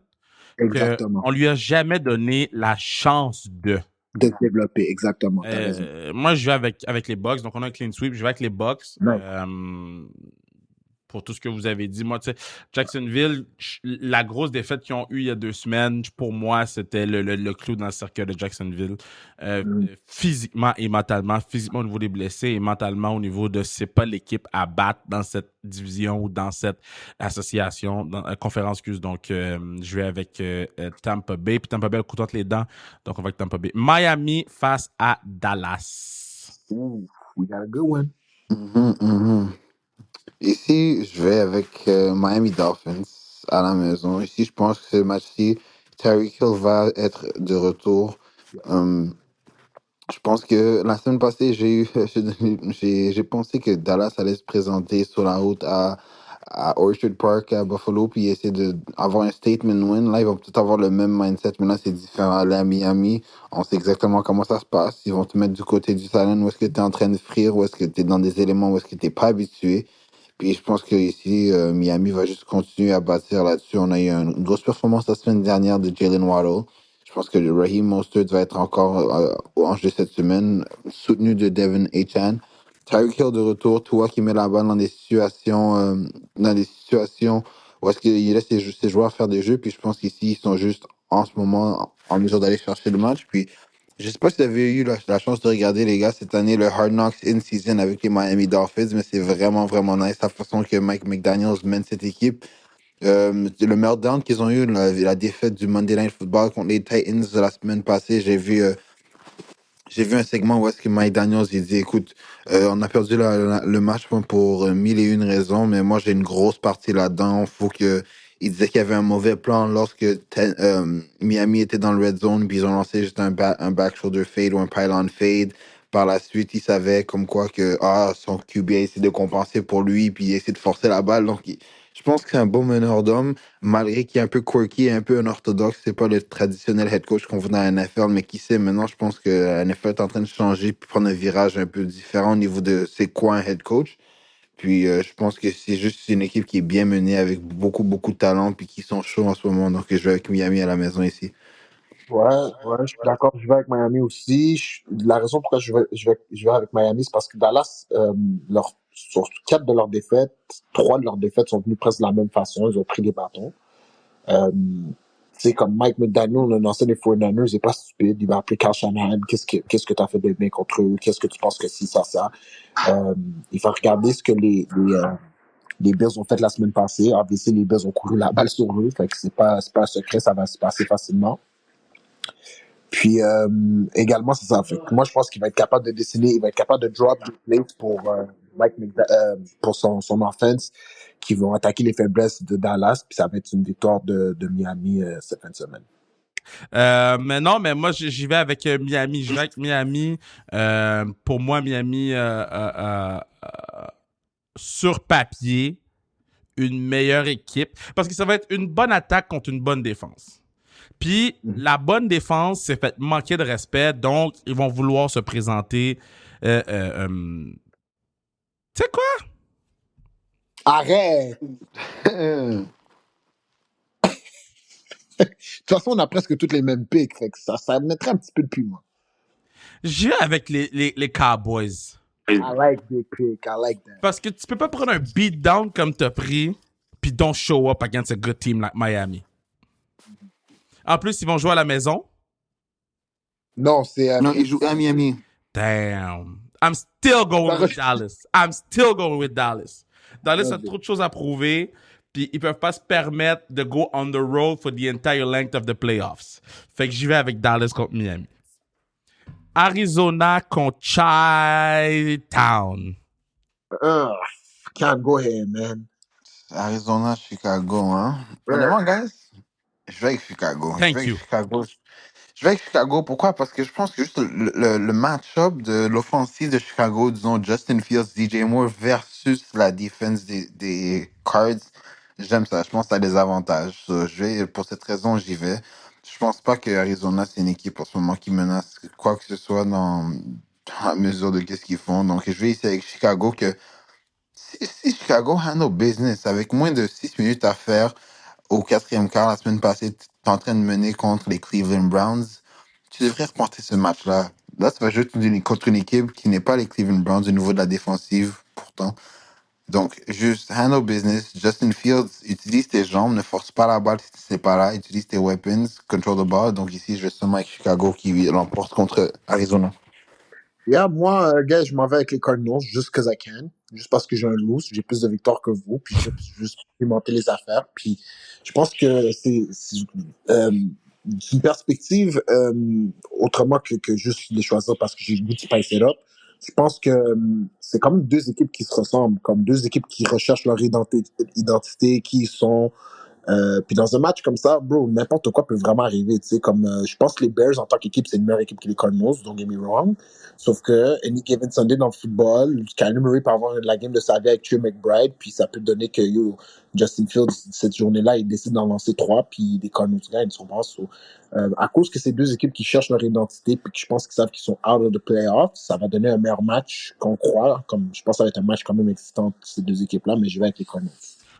Exactement. qu'on lui a jamais donné la chance de se développer, exactement. T'as raison. Moi, je vais avec les Bucks. Donc, on a un clean sweep. Je vais avec les Bucks. Ouais. Pour tout ce que vous avez dit. Moi, tu sais, Jacksonville, la grosse défaite qu'ils ont eue il y a 2 semaines, pour moi, c'était le clou dans le cercueil de Jacksonville. Physiquement et mentalement. Physiquement au niveau des blessés et mentalement au niveau de c'est pas l'équipe à battre dans cette division ou dans cette association, dans conférence, excuse. Donc, je vais avec Tampa Bay. Puis Tampa Bay a le couteau entre les dents. Donc, on va avec Tampa Bay. Miami face à Dallas. Ooh, we got a good one. Ici, je vais avec Miami Dolphins à la maison. Ici, je pense que ce match-ci, Tyreek Hill va être de retour. Je pense que la semaine passée, j'ai pensé que Dallas allait se présenter sur la route à Orchard Park, à Buffalo, puis essayer d'avoir un statement win. Là, ils vont peut-être avoir le même mindset, mais là, c'est différent. Aller à Miami, on sait exactement comment ça se passe. Ils vont te mettre du côté du salon où est-ce que tu es en train de frire, où est-ce que tu es dans des éléments où est-ce que tu n'es pas habitué. Puis je pense que ici, Miami va juste continuer à bâtir là-dessus. On a eu une grosse performance la semaine dernière de Jalen Waddle. Je pense que Raheem Mostert va être encore au hanche de cette semaine, soutenu de Devin Achan. Tyreek Hill de retour, toi qui met la balle dans des situations où est-ce qu'il laisse ses joueurs faire des jeux. Puis je pense qu'ici, ils sont juste en ce moment en mesure d'aller chercher le match. Puis je sais pas si vous avez eu la chance de regarder, les gars, cette année, le Hard Knocks in-season avec les Miami Dolphins, mais c'est vraiment, vraiment nice la façon que Mike McDaniels mène cette équipe. Le meltdown qu'ils ont eu, la défaite du Monday Night Football contre les Titans la semaine passée, j'ai vu un segment où est-ce que Mike Daniels il dit écoute, on a perdu le match pour mille et une raisons, mais moi j'ai une grosse partie là-dedans. Il disait qu'il y avait un mauvais plan lorsque Miami était dans le red zone, puis ils ont lancé juste un back shoulder fade ou un pylon fade. Par la suite, il savait comme quoi que son QB a essayé de compenser pour lui, puis il a essayé de forcer la balle. Donc, je pense que c'est un bon meneur d'homme, malgré qu'il est un peu quirky, un peu unorthodoxe. C'est pas le traditionnel head coach qu'on voit dans la NFL, mais qui sait, maintenant, je pense que la NFL est en train de changer puis prendre un virage un peu différent au niveau de c'est quoi un head coach. Puis je pense que c'est juste une équipe qui est bien menée avec beaucoup, beaucoup de talent puis qui sont chauds en ce moment. Donc, je vais avec Miami à la maison ici. Ouais, je suis d'accord. Je vais avec Miami aussi. La raison pourquoi je vais avec Miami, c'est parce que Dallas, sur 4 de leurs défaites, 3 de leurs défaites sont venues presque de la même façon. Ils ont pris des bâtons. C'est comme Mike McDaniel, le ancien des 49ers, il est pas stupide. Il va appeler Kyle Shanahan. Qu'est-ce que tu as fait de bien contre eux? Qu'est-ce que tu penses que si, ça? Il va regarder ce que les Bills ont fait la semaine passée. Obviously, les Bills ont couru la balle sur eux. Fait que c'est pas un secret, ça va se passer facilement. Puis également, c'est ça. Fait que moi, je pense qu'il va être capable de dessiner, il va être capable de drop des plays pour pour son offense qui vont attaquer les faiblesses de Dallas. Puis ça va être une victoire de Miami cette fin de semaine. Mais non, mais moi, j'y vais avec Miami. Je vais avec Miami. Pour moi, Miami, sur papier, une meilleure équipe. Parce que ça va être une bonne attaque contre une bonne défense. Puis, la bonne défense s'est fait manquer de respect, donc ils vont vouloir se présenter. Tu sais quoi? Arrête! De toute façon, on a presque toutes les mêmes picks. Fait que ça mettrait un petit peu de piment. J'irai avec les Cowboys. I like big pick. I like that. Parce que tu peux pas prendre un beatdown comme t'as pris, puis don't show up against a good team like Miami. En plus, ils vont jouer à la maison. Non, c'est... Non, il joue à Miami. Damn. I'm still going with Dallas. I'm still going with Dallas. Dallas a trop de choses à prouver, puis ils peuvent pas se permettre de go on the road for the entire length of the playoffs. Fait que j'y vais avec Dallas contre Miami. Arizona contre Chi-Town. Can't go ahead, man. Arizona, Chicago, hein. Honnêtement, guys, je vais avec Chicago. Thank you. Je vais avec Chicago. Pourquoi? Parce que je pense que juste le match-up de l'offensive de Chicago, disons Justin Fields, DJ Moore versus la défense des Cards, j'aime ça. Je pense que ça a des avantages. So, pour cette raison, j'y vais. Je pense pas que Arizona, c'est une équipe en ce moment qui menace quoi que ce soit dans la mesure de qu'est-ce qu'ils font. Donc, je vais ici avec Chicago que si Chicago handle business avec moins de 6 minutes à faire au quatrième quart la semaine passée, tu es en train de mener contre les Cleveland Browns, tu devrais remporter ce match-là. Là, tu vas jouer contre une équipe qui n'est pas les Cleveland Browns au niveau de la défensive, pourtant. Donc, juste handle business. Justin Fields, utilise tes jambes, ne force pas la balle si tu n'es pas là, utilise tes weapons, control the ball. Donc, ici, je vais seulement avec Chicago qui l'emporte contre Arizona. Yeah, moi, gars, je m'en vais avec les Cardinals just because I can. Juste parce que j'ai un loose. J'ai plus de victoires que vous. Puis juste pimenter les affaires. Puis je pense que c'est une perspective autrement que juste les choisir parce que j'ai le goût de spice it up. Je pense que c'est quand même deux équipes qui se ressemblent, comme deux équipes qui recherchent leur identité, qui sont puis dans un match comme ça, bro, n'importe quoi peut vraiment arriver. Tu sais, comme je pense que les Bears en tant qu'équipe, c'est une meilleure équipe que les Cardinals, don't get me wrong. Sauf que any given Sunday dans le football, Kyler Murray peut avoir la game de sa vie avec Trey McBride, puis ça peut donner que Justin Fields cette journée-là, il décide d'en lancer trois, puis les Cardinals gagnent. Sont pas à cause que c'est deux équipes qui cherchent leur identité, puis que je pense qu'ils savent qu'ils sont out of the playoffs, ça va donner un meilleur match qu'on croit. Comme je pense que ça va être un match quand même excitant entre ces deux équipes-là, mais je vais avec les Cardinals.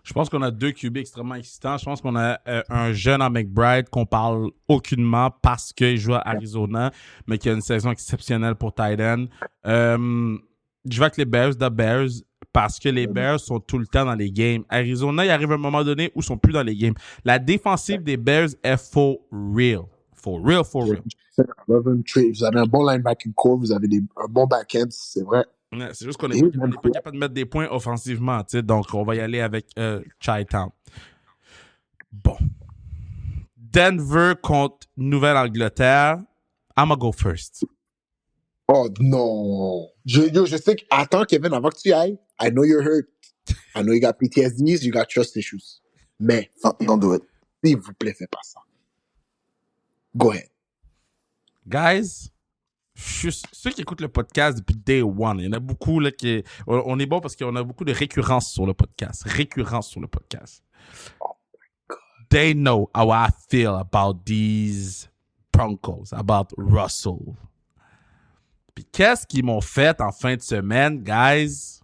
Je pense qu'on a deux QB extrêmement excitants. Je pense qu'on a un jeune en McBride qu'on parle aucunement parce qu'il joue à Arizona, mais qui a une saison exceptionnelle pour Titan. Je vais avec les Bears, the Bears, parce que les Bears sont tout le temps dans les games. Arizona, il arrive un moment donné où ils sont plus dans les games. La défensive des Bears est for real. For real, for real. Vous avez un bon linebacking core, vous avez un bon back-end, c'est vrai. Ouais, c'est juste qu'on n'est pas capable de mettre des points offensivement, tu sais, donc on va y aller avec Chi-Town. Bon. Denver contre Nouvelle-Angleterre. I'ma go first. Oh non. Je sais que. Attends, Kevin, avant que tu y ailles, I know you're hurt. I know you got PTSDs, you got trust issues. Mais. Don't do it. S'il vous plaît, fais pas ça. Go ahead. Guys, ceux qui écoutent le podcast depuis day one, il y en a beaucoup là, qui. On est bon parce qu'on a beaucoup de récurrence sur le podcast. Oh my God. They know how I feel about these Broncos, about Russell. Puis qu'est-ce qu'ils m'ont fait en fin de semaine, guys?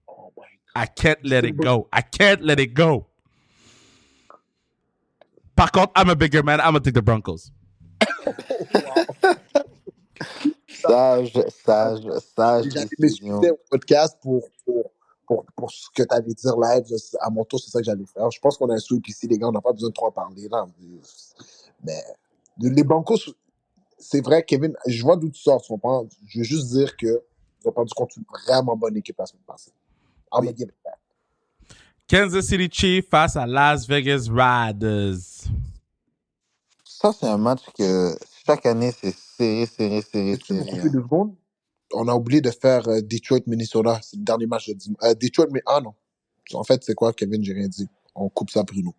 Oh my God. I can't let it go. I can't let it go. Par contre, I'm a bigger man. I'm gonna take the Broncos. Sage J'avais décision. m'excuser au podcast pour ce que tu avais dit live. À mon tour, c'est ça que j'allais faire. Je pense qu'on a un sweep ici, les gars. On n'a pas besoin de trop en parler. Là. Mais les Broncos, c'est vrai, Kevin, je vois d'où tu sors. Tu comprends? Je veux juste dire que ils ont perdu contre une vraiment bonne équipe la semaine passée. I'm gonna give it back. Kansas City Chiefs face à Las Vegas Raiders. Ça, c'est un match que chaque année, c'est serré. Peux-tu me couper 2 secondes? On a oublié de faire Detroit-Minnesota. C'est le dernier match de dimanche. Detroit, mais ah non. En fait, c'est quoi, Kevin? J'ai rien dit. On coupe ça, Bruno.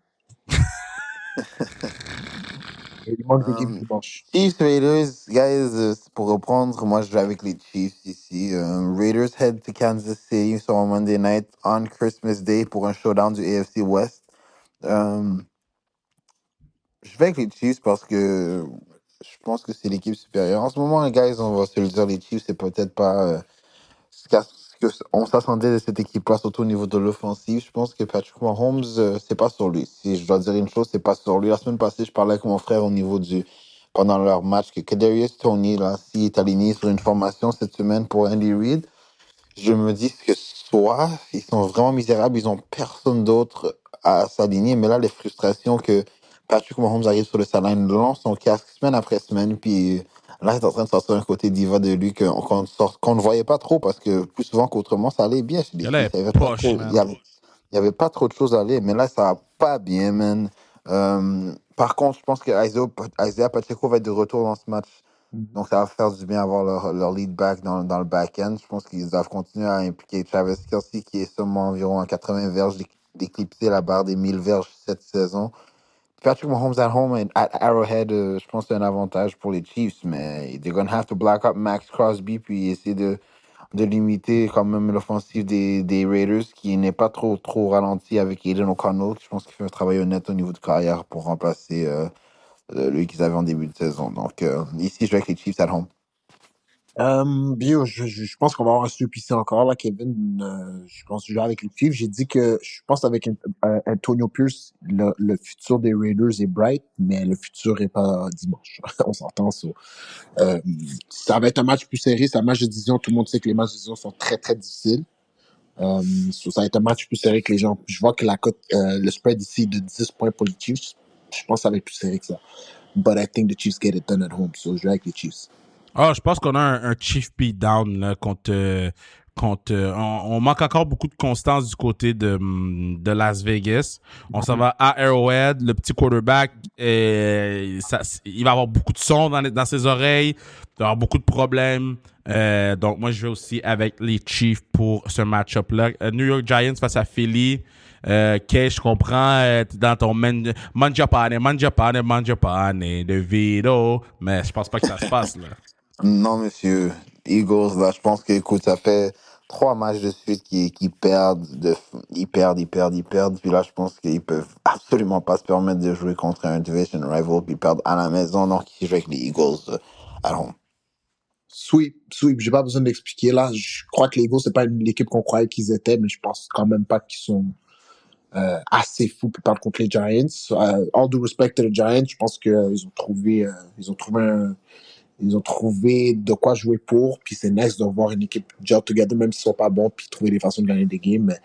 Il manque d'équipe dimanche. Chiefs, Raiders, guys, pour reprendre, moi, je vais avec les Chiefs ici. Raiders head to Kansas City sur Monday night on Christmas Day pour un showdown du AFC West. Je vais avec les Chiefs parce que je pense que c'est l'équipe supérieure. En ce moment, les guys, on va se le dire, les Chiefs, c'est peut-être pas ce qu'on s'attendait de cette équipe-là, surtout au niveau de l'offensive. Je pense que Patrick Mahomes, c'est pas sur lui. Si je dois dire une chose, c'est pas sur lui. La semaine passée, je parlais avec mon frère au niveau pendant leur match, que Kadarius Toney, là, s'il est aligné sur une formation cette semaine pour Andy Reid, je me dis que soit ils sont vraiment misérables, ils ont personne d'autre à s'aligner, mais là, les frustrations que Patrick Mahomes arrive sur le sideline, lance son casque semaine après semaine, puis là, c'est en train de sortir un côté diva de lui qu'on ne voyait pas trop, parce que plus souvent qu'autrement, ça allait bien chez les Elle est Chiefs. Il y avait pas poche, trop, man. il y avait pas trop de choses à aller, mais là, ça va pas bien, man. Par contre, je pense que Isaiah Pacheco va être de retour dans ce match. Donc, ça va faire du bien avoir leur lead back dans le back-end. Je pense qu'ils doivent continuer à impliquer Travis Kelce, qui est seulement environ à 80 verges, d'éclipser la barre des 1000 verges cette saison. Patrick Mahomes at home and at Arrowhead, je pense que c'est un avantage pour les Chiefs, mais they're going to have to black up Max Crosby puis essayer de limiter quand même l'offensive des Raiders, qui n'est pas trop ralenti avec Aiden O'Connell. Je pense qu'il fait un travail honnête au niveau de carrière pour remplacer lui qu'ils avaient en début de saison. Donc, ici, je vais avec les Chiefs at home. Bio, je pense qu'on va avoir un sweep ici encore, là, Kevin. Je pense que je vais avec les Chiefs. J'ai dit que je pense avec Antonio Pierce, le futur des Raiders est bright, mais le futur est pas dimanche. On s'entend ça. Ça va être un match plus serré, c'est un match de division. Tout le monde sait que les matchs de division sont très, très difficiles. Ça va être un match plus serré que les gens. Je vois que la cote, le spread ici est de 10 points pour les Chiefs. Je pense que ça va être plus serré que ça. But I think the Chiefs get it done at home, so je vais avec les Chiefs. Ah, je pense qu'on a un Chief beatdown là, on manque encore beaucoup de constance du côté de Las Vegas. On s'en va à Arrowhead, le petit quarterback, il va avoir beaucoup de son dans ses oreilles, il va avoir beaucoup de problèmes. Donc moi je vais aussi avec les Chiefs pour ce match-up-là. New York Giants face à Philly. Kay, je comprends, t'es dans ton mangiapane de Vito, mais je pense pas que ça se passe là. Non, monsieur. Eagles, là, je pense que, écoute, ça fait 3 matchs de suite qu'ils perdent, ils perdent. Puis là, je pense qu'ils peuvent absolument pas se permettre de jouer contre un division rival puis perdre à la maison. Donc, ils jouent avec les Eagles à home. Sweep. J'ai pas besoin d'expliquer là. Je crois que les Eagles, c'est pas l'équipe qu'on croyait qu'ils étaient, mais je pense quand même pas qu'ils sont assez fous pour perdre contre les Giants. All due respect to the Giants, je pense qu'ils ont trouvé de quoi jouer pour, puis c'est nice de voir une équipe gel together, même s'ils sont pas bons, puis trouver des façons de gagner des games. Mais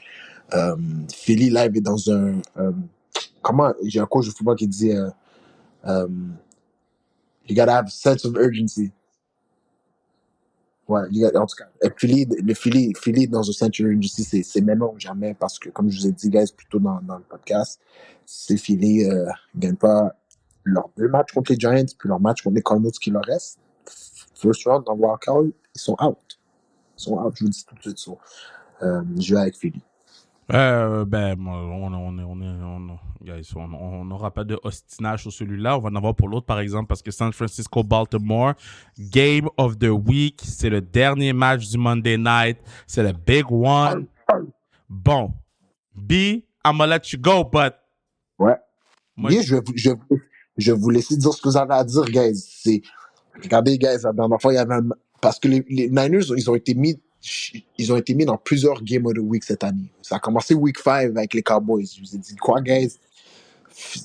Philly live est dans comment, j'ai un coach de football qui dit you gotta have a sense of urgency. Ouais, en tout cas, Philly dans un sense of urgency, c'est maintenant ou jamais, parce que comme je vous ai dit, guys, plus tôt dans le podcast, c'est Philly gagne pas leurs 2 matchs contre les Giants, puis leur match contre les Cardinals qui leur reste. First round dans Wildcard, ils sont out. Je vous dis tout de suite ça. Je vais avec Philly. Ben, guys, on n'aura pas de hostinage sur celui-là. On va en avoir pour l'autre, par exemple, parce que San Francisco, Baltimore, Game of the Week, c'est le dernier match du Monday Night. C'est le big one. Bon. B, I'm gonna let you go, but. Ouais. Bien, je vais vous laisser dire ce que vous avez à dire, guys. Regardez, guys, la dernière fois, il y avait parce que les Niners, ils ont été mis dans plusieurs Game of the Week cette année. Ça a commencé Week 5 avec les Cowboys. Je vous ai dit quoi, guys?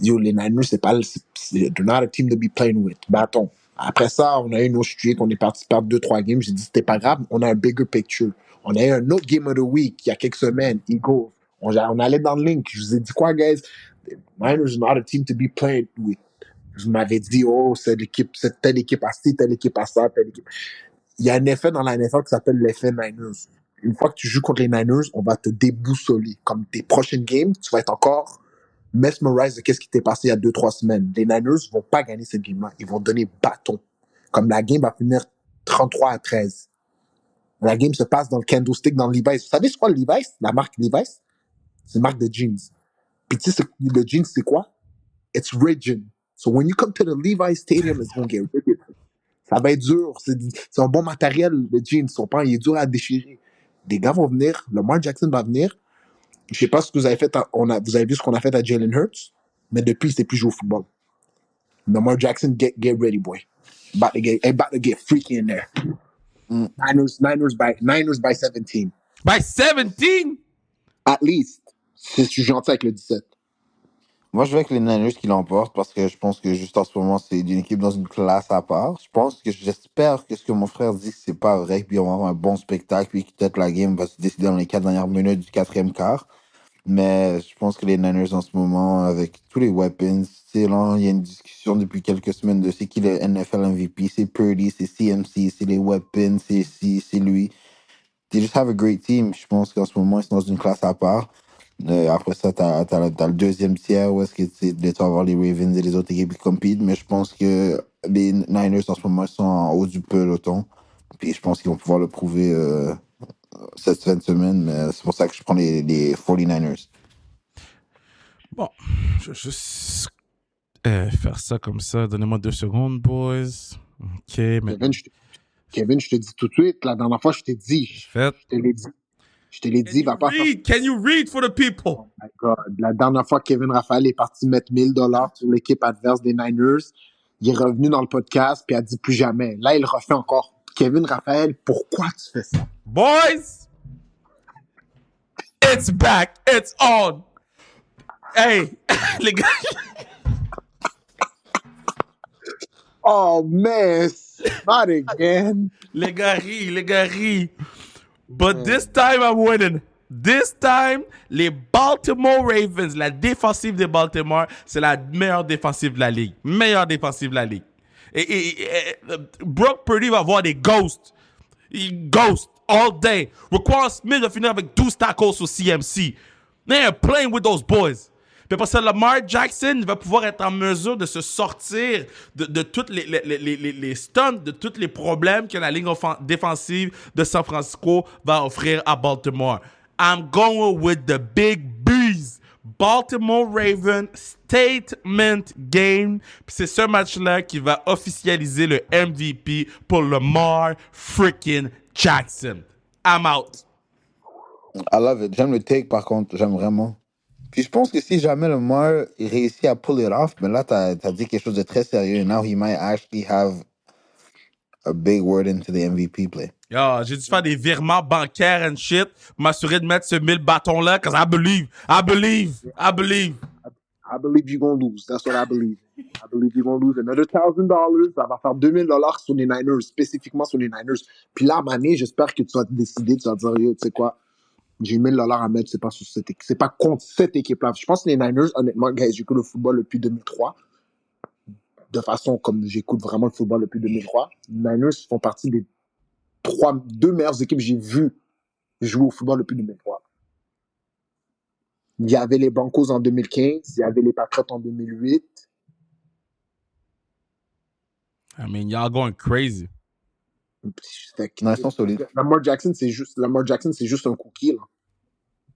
Yo, les Niners, they're not a team to be playing with. Bâton. Après ça, on a eu une autre streak, on est parti perdre 2-3 games. J'ai dit, c'était pas grave, on a un bigger picture. On a eu un autre Game of the Week il y a quelques semaines, Eagles. On allait dans le link. Je vous ai dit quoi, guys? The Niners are not a team to be played with. Vous m'avez dit, oh, c'est telle équipe à ci, telle équipe à ça, telle équipe. Il y a un effet dans la NFL qui s'appelle l'effet Niners. Une fois que tu joues contre les Niners, on va te déboussoler. Comme tes prochaines games, tu vas être encore mesmerized de qu'est-ce qui t'est passé il y a 2-3 semaines. Les Niners vont pas gagner cette game-là. Ils vont donner bâton. Comme la game va finir 33-13. La game se passe dans le candlestick, dans le Levi's. Vous savez c'est quoi le Levi's? La marque Levi's? C'est une marque de jeans. Puis tu sais, le jeans, c'est quoi? It's rigid. So when you come to the Levi's Stadium, it's going to get rigid. Ça va être dur. C'est un bon matériel, le jeans. Il est dur à déchirer. Des gars vont venir. Lamar Jackson va venir. Je sais pas ce que vous avez fait. Vous avez vu ce qu'on a fait à Jalen Hurts, mais depuis, il sait plus jouer au football. Lamar Jackson, get ready, boy. About to get freaky in there. Niners by 17. By 17? At least. Si je suis gentil avec le 17. Moi, je vais avec les Niners qui l'emportent parce que je pense que juste en ce moment, c'est une équipe dans une classe à part. J'espère que ce que mon frère dit, c'est pas vrai, puis on va avoir un bon spectacle, puis peut-être la game va se décider dans les 4 dernières minutes du quatrième quart. Mais je pense que les Niners en ce moment, avec tous les weapons, c'est là, il y a une discussion depuis quelques semaines de c'est qui le NFL MVP, c'est Purdy, c'est CMC, c'est les weapons, c'est si, c'est lui. They just have a great team. Je pense qu'en ce moment, ils sont dans une classe à part. Après ça, t'as le deuxième tiers où est-ce que tu vas avoir les Ravens et les autres équipes qui compitent. Mais je pense que les Niners en ce moment ils sont en haut du peloton. Puis je pense qu'ils vont pouvoir le prouver cette fin de semaine. Mais c'est pour ça que je prends les 49ers. Bon, je vais juste faire ça comme ça. Donnez-moi 2 secondes, boys. OK, mais... Kevin, je te dis tout de suite, la dernière fois, je t'ai dit. Je te l'ai dit. Je te l'ai dit, va pas faire. Can you read for the people? Oh my God. La dernière fois, Kevin Raphaël est parti mettre $1000 sur l'équipe adverse des Niners. Il est revenu dans le podcast puis a dit plus jamais. Là, il le refait encore. Kevin Raphaël, pourquoi tu fais ça? Boys, it's back. It's on. Hey, les gars. Oh, man, not again. Les gars rient. But this time I'm winning. This time, les Baltimore Ravens, la défensive des Baltimore, c'est la meilleure défensive de la ligue. Meilleure défensive de la ligue. Et Brock Purdy va avoir des ghosts. Ghosts all day. Raquan Smith va finir avec 12 tackles sur CMC. They're playing with those boys. Puis après ça, Lamar Jackson va pouvoir être en mesure de se sortir de tous les stunts, de tous les problèmes que la ligne défensive de San Francisco va offrir à Baltimore. I'm going with the big bees. Baltimore Ravens statement game. Puis c'est ce match-là qui va officialiser le MVP pour Lamar freaking Jackson. I'm out. I love it. J'aime le take, par contre. J'aime vraiment. Puis je pense que si jamais le Lamar réussit à pull it off, ben là, t'as dit quelque chose de très sérieux. Now he might actually have a big word into the MVP play. Yo, j'ai dû faire des virements bancaires and shit pour m'assurer de mettre ce 1000 bâtons-là, cause I believe. I believe you're gonna lose. That's what I believe. I believe you're gonna lose another $1,000. Ça va faire $2,000 sur les Niners, spécifiquement sur les Niners. Puis là, Mané, j'espère que tu vas te décider, tu vas te dire, yo, tu sais quoi, j'ai $1,000 à mettre, c'est pas contre cette équipe-là. Je pense que les Niners, honnêtement, guys, j'écoute le football depuis 2003. De façon comme j'écoute vraiment le football depuis 2003. Les Niners font partie des deux meilleures équipes que j'ai vues jouer au football depuis 2003. Il y avait les Broncos en 2015, il y avait les Patriots en 2008. I mean, y'all going crazy. Non, ils sont solides. Lamar Jackson, c'est juste un cookie, là.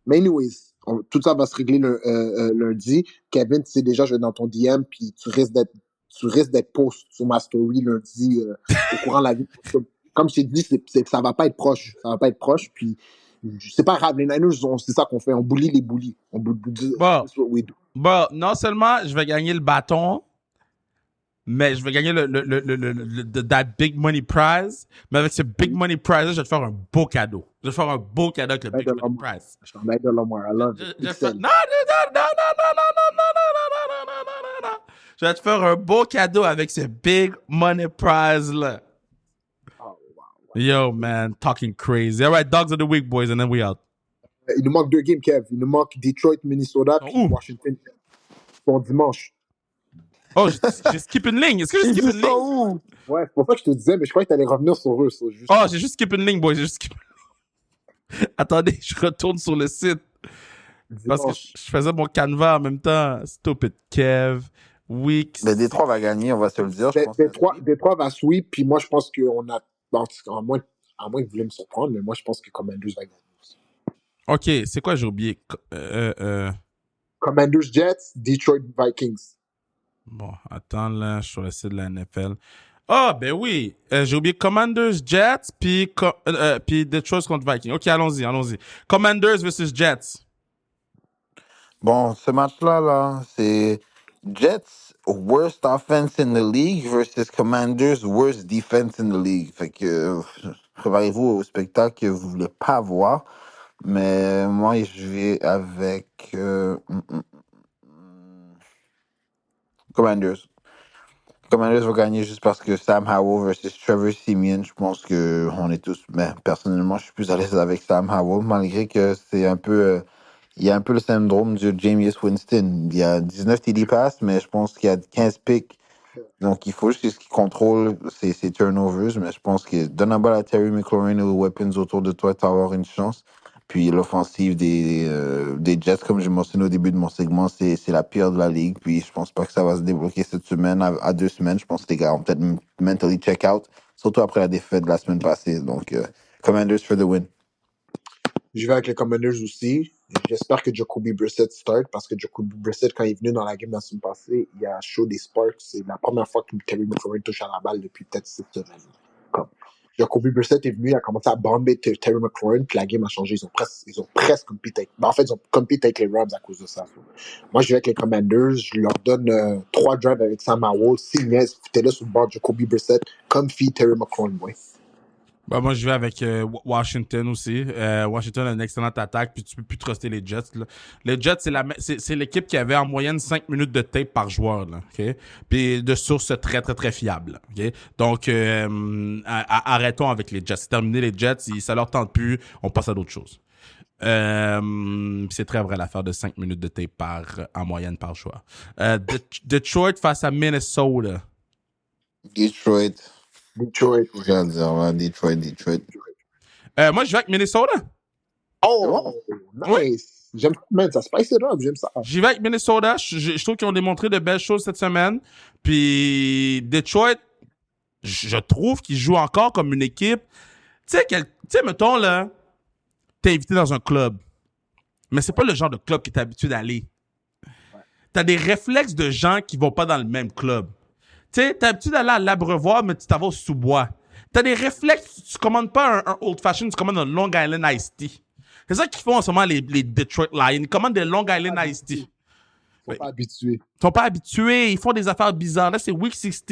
Mais anyways, tout ça va se régler lundi. Kevin, tu sais déjà, je vais dans ton DM, puis tu risques d'être post sur ma story lundi au courant de la vie. Comme je t'ai dit, ça va pas être proche. Ça va pas être proche, puis c'est pas grave. Les Niners, c'est ça qu'on fait. On bully les bullies. Bon, non seulement je vais gagner le bâton, mais je vais gagner that big money prize. Mais avec ce big money prize, je vais te faire un beau cadeau. Je vais te faire un beau cadeau avec le big money prize. Je t'en aide de Lamar. I love it. Non. Je vais te faire un beau cadeau avec ce big money prize là. Oh, wow. Yo, man, talking crazy. All right, dogs of the week, boys, and then we out. Il nous manque 2 games, Kev. Il nous manque Detroit, Minnesota, puis Washington pour dimanche. Oh, j'ai skippé une ligne. Est-ce que j'ai skippé une ligne? Ouais, c'est pour ça que je te disais, mais je croyais que tu allais revenir sur eux. Oh, j'ai juste skippé une ligne, boys. Attendez, je retourne sur le site. Parce que je faisais mon canevas en même temps. Stupid Kev. Weeks. Mais Détroit va gagner, on va se le dire. Détroit va sweep, puis moi, je pense qu'on a. À moins que vous voulez me surprendre, mais moi, je pense que Commanders va gagner. Ok, c'est quoi, j'ai oublié? Commanders Jets, Detroit Vikings. Bon, attends, là, je suis sur le site de la NFL. Ah, ben oui. J'ai oublié Commanders Jets, puis Detroit contre Vikings. Ok, allons-y. Commanders versus Jets. Bon, ce match-là, c'est Jets worst offense in the league versus Commanders worst defense in the league. Fait que préparez-vous au spectacle que vous voulez pas voir. Mais moi, je vais avec Commanders. Commanders va gagner juste parce que Sam Howell versus Trevor Siemian, je pense que on est tous. Mais personnellement, je suis plus à l'aise avec Sam Howell, malgré que c'est un peu. Il y a un peu le syndrome du Jameis Winston. Il y a 19 TD pass, mais je pense qu'il y a 15 picks. Donc, il faut juste qu'il contrôle ses turnovers. Mais je pense que donne la balle à Terry McLaurin ou weapons autour de toi, tu vas avoir une chance. Puis l'offensive des Jets, comme j'ai mentionné au début de mon segment, c'est la pire de la ligue. Puis je pense pas que ça va se débloquer cette semaine. À 2 semaines, je pense que les gars vont peut-être mentally check out. Surtout après la défaite de la semaine passée. Donc, Commanders for the win. Je vais avec les Commanders aussi. J'espère que Jacoby Brissett start parce que Jacoby Brissett, quand il est venu dans la game la semaine passée, il a show des sparks. C'est la première fois que Terry McLaurin touche à la balle depuis peut-être 6 semaines. Comme Jacoby Brissett est venu, il a commencé à bomber Terry McLaurin, puis la game a changé. Ils ont presque compété avec. En fait, ils ont compété avec les Rams à cause de ça. Moi, je vais avec les Commanders. Je leur donne 3 drives avec Sam Howell. S'il niaise, t'es là sur le bord de Jacoby Brissett, comme fit Terry McLaurin, ouais. Bah, moi, je vais avec Washington aussi. Washington a une excellente attaque, puis tu peux plus truster les Jets. Là. Les Jets, c'est l'équipe qui avait en moyenne 5 minutes de tape par joueur. Là, okay? Puis de sources très, très, très fiables. Okay? Donc, arrêtons avec les Jets. C'est terminé, les Jets. Ça leur tente plus. On passe à d'autres choses. C'est très vrai l'affaire de 5 minutes de tape en moyenne par joueur. Detroit face à Minnesota. Detroit. Detroit. Je vais dire, ouais, Detroit. Moi, je vais avec Minnesota. Oh, nice. Oui. J'aime ça, man. Ça spice it up. J'aime ça. J'y vais avec Minnesota. Je trouve qu'ils ont démontré de belles choses cette semaine. Puis Detroit, je trouve qu'ils jouent encore comme une équipe. Tu sais, mettons, là, t'es invité dans un club. Mais c'est pas le genre de club que t'es habitué d'aller. T'as des réflexes de gens qui vont pas dans le même club. Tu sais, t'es habitué d'aller à l'Abreuvoir, mais tu t'en vas au sous-bois. T'as des réflexes, tu commandes pas un Old Fashioned, tu commandes un Long Island Iced Tea. C'est ça qu'ils font en ce moment, les Detroit Lions. Ils commandent des Long Island Iced Tea. Ils sont pas habitués. Ils sont pas habitués, ils font des affaires bizarres. Là, c'est Week 16.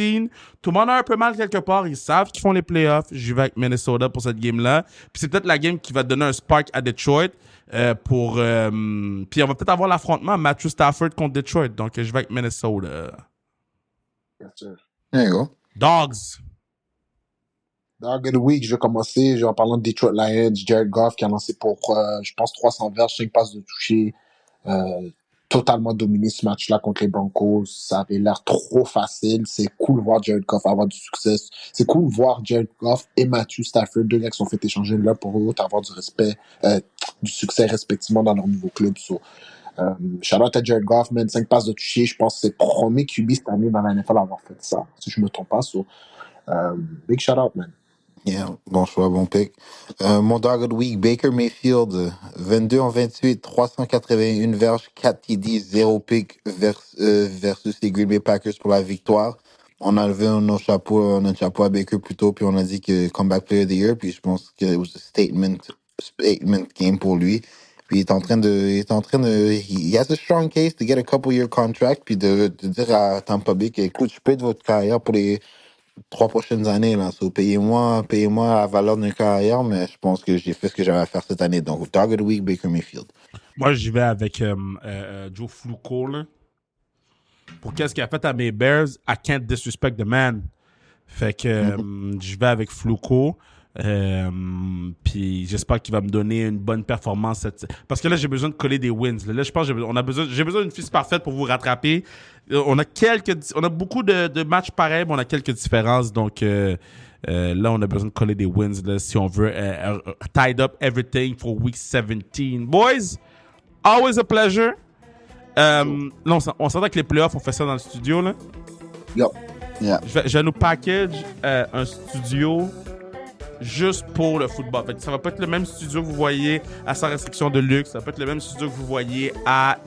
Tout le monde a un peu mal quelque part. Ils savent qu'ils font les playoffs. J'y vais avec Minnesota pour cette game-là. Puis c'est peut-être la game qui va donner un spark à Detroit. Puis on va peut-être avoir l'affrontement Matthew Stafford contre Detroit. Donc, je vais avec Minnesota. Bien sûr. There you go. Dogs. Dog of the Week, je vais commencer en parlant de Detroit Lions. Jared Goff qui a lancé pour, je pense, 300 verges, 5 passes de toucher. Totalement dominé ce match-là contre les Broncos. Ça avait l'air trop facile. C'est cool de voir Jared Goff avoir du succès. C'est cool de voir Jared Goff et Matthew Stafford, 2 gars qui sont fait échanger l'un pour l'autre, avoir du respect, du succès respectivement dans leur nouveau club. So, shout out à Jared Goff, man. 5 passes de toucher. Je pense que c'est le premier QB cette année dans la NFL à avoir fait ça, si je me trompe pas. So, big shout out, man. Yeah, bon choix, bon pick. Mon dog of the week, Baker Mayfield, 22 en 28, 381 verges, 4 TD, 0 pick versus les Green Bay Packers pour la victoire. On a levé notre chapeau à Baker plus tôt, puis on a dit que comeback player of the year, puis je pense que it was a statement game pour lui. Puis il has a strong case to get a couple year contract, puis de dire à Tampa Bay que, écoute, je peux être votre carrière pour les 3 prochaines années, là. So, payez-moi la valeur d'une carrière, mais je pense que j'ai fait ce que j'avais à faire cette année. Donc, Dog of the Week, Baker Mayfield. Moi, j'y vais avec Joe Flacco, là. Pour qu'est-ce qu'il a fait à mes Bears, I can't disrespect the man. Fait que je vais avec Flacco. Puis j'espère qu'il va me donner une bonne performance. Parce que là, j'ai besoin de coller des wins. Là, je pense que j'ai besoin d'une fiche parfaite pour vous rattraper. On a beaucoup de matchs pareils, mais on a quelques différences. Donc là, on a besoin de coller des wins là, si on veut tied up everything for week 17. Boys, always a pleasure. Là, on s'entend que les playoffs, on fait ça dans le studio. Là. Yep. Yeah. Je vais nous package un studio juste pour le football. Fait que ça va pas être le même studio que vous voyez à sa restriction de luxe. Ça va pas être le même studio que vous voyez à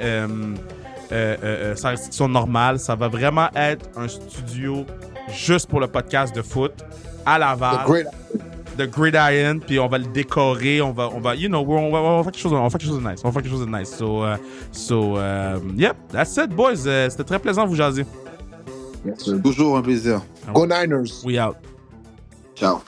sa restriction normale. Ça va vraiment être un studio juste pour le podcast de foot à Laval. The Gridiron. Puis on va le décorer. On va you know, on va faire quelque chose de nice. On va faire quelque chose de nice. So, yep, that's it, boys. C'était très plaisant de vous jaser. Yes, sir. Toujours un plaisir. Go Niners. We out. Ciao.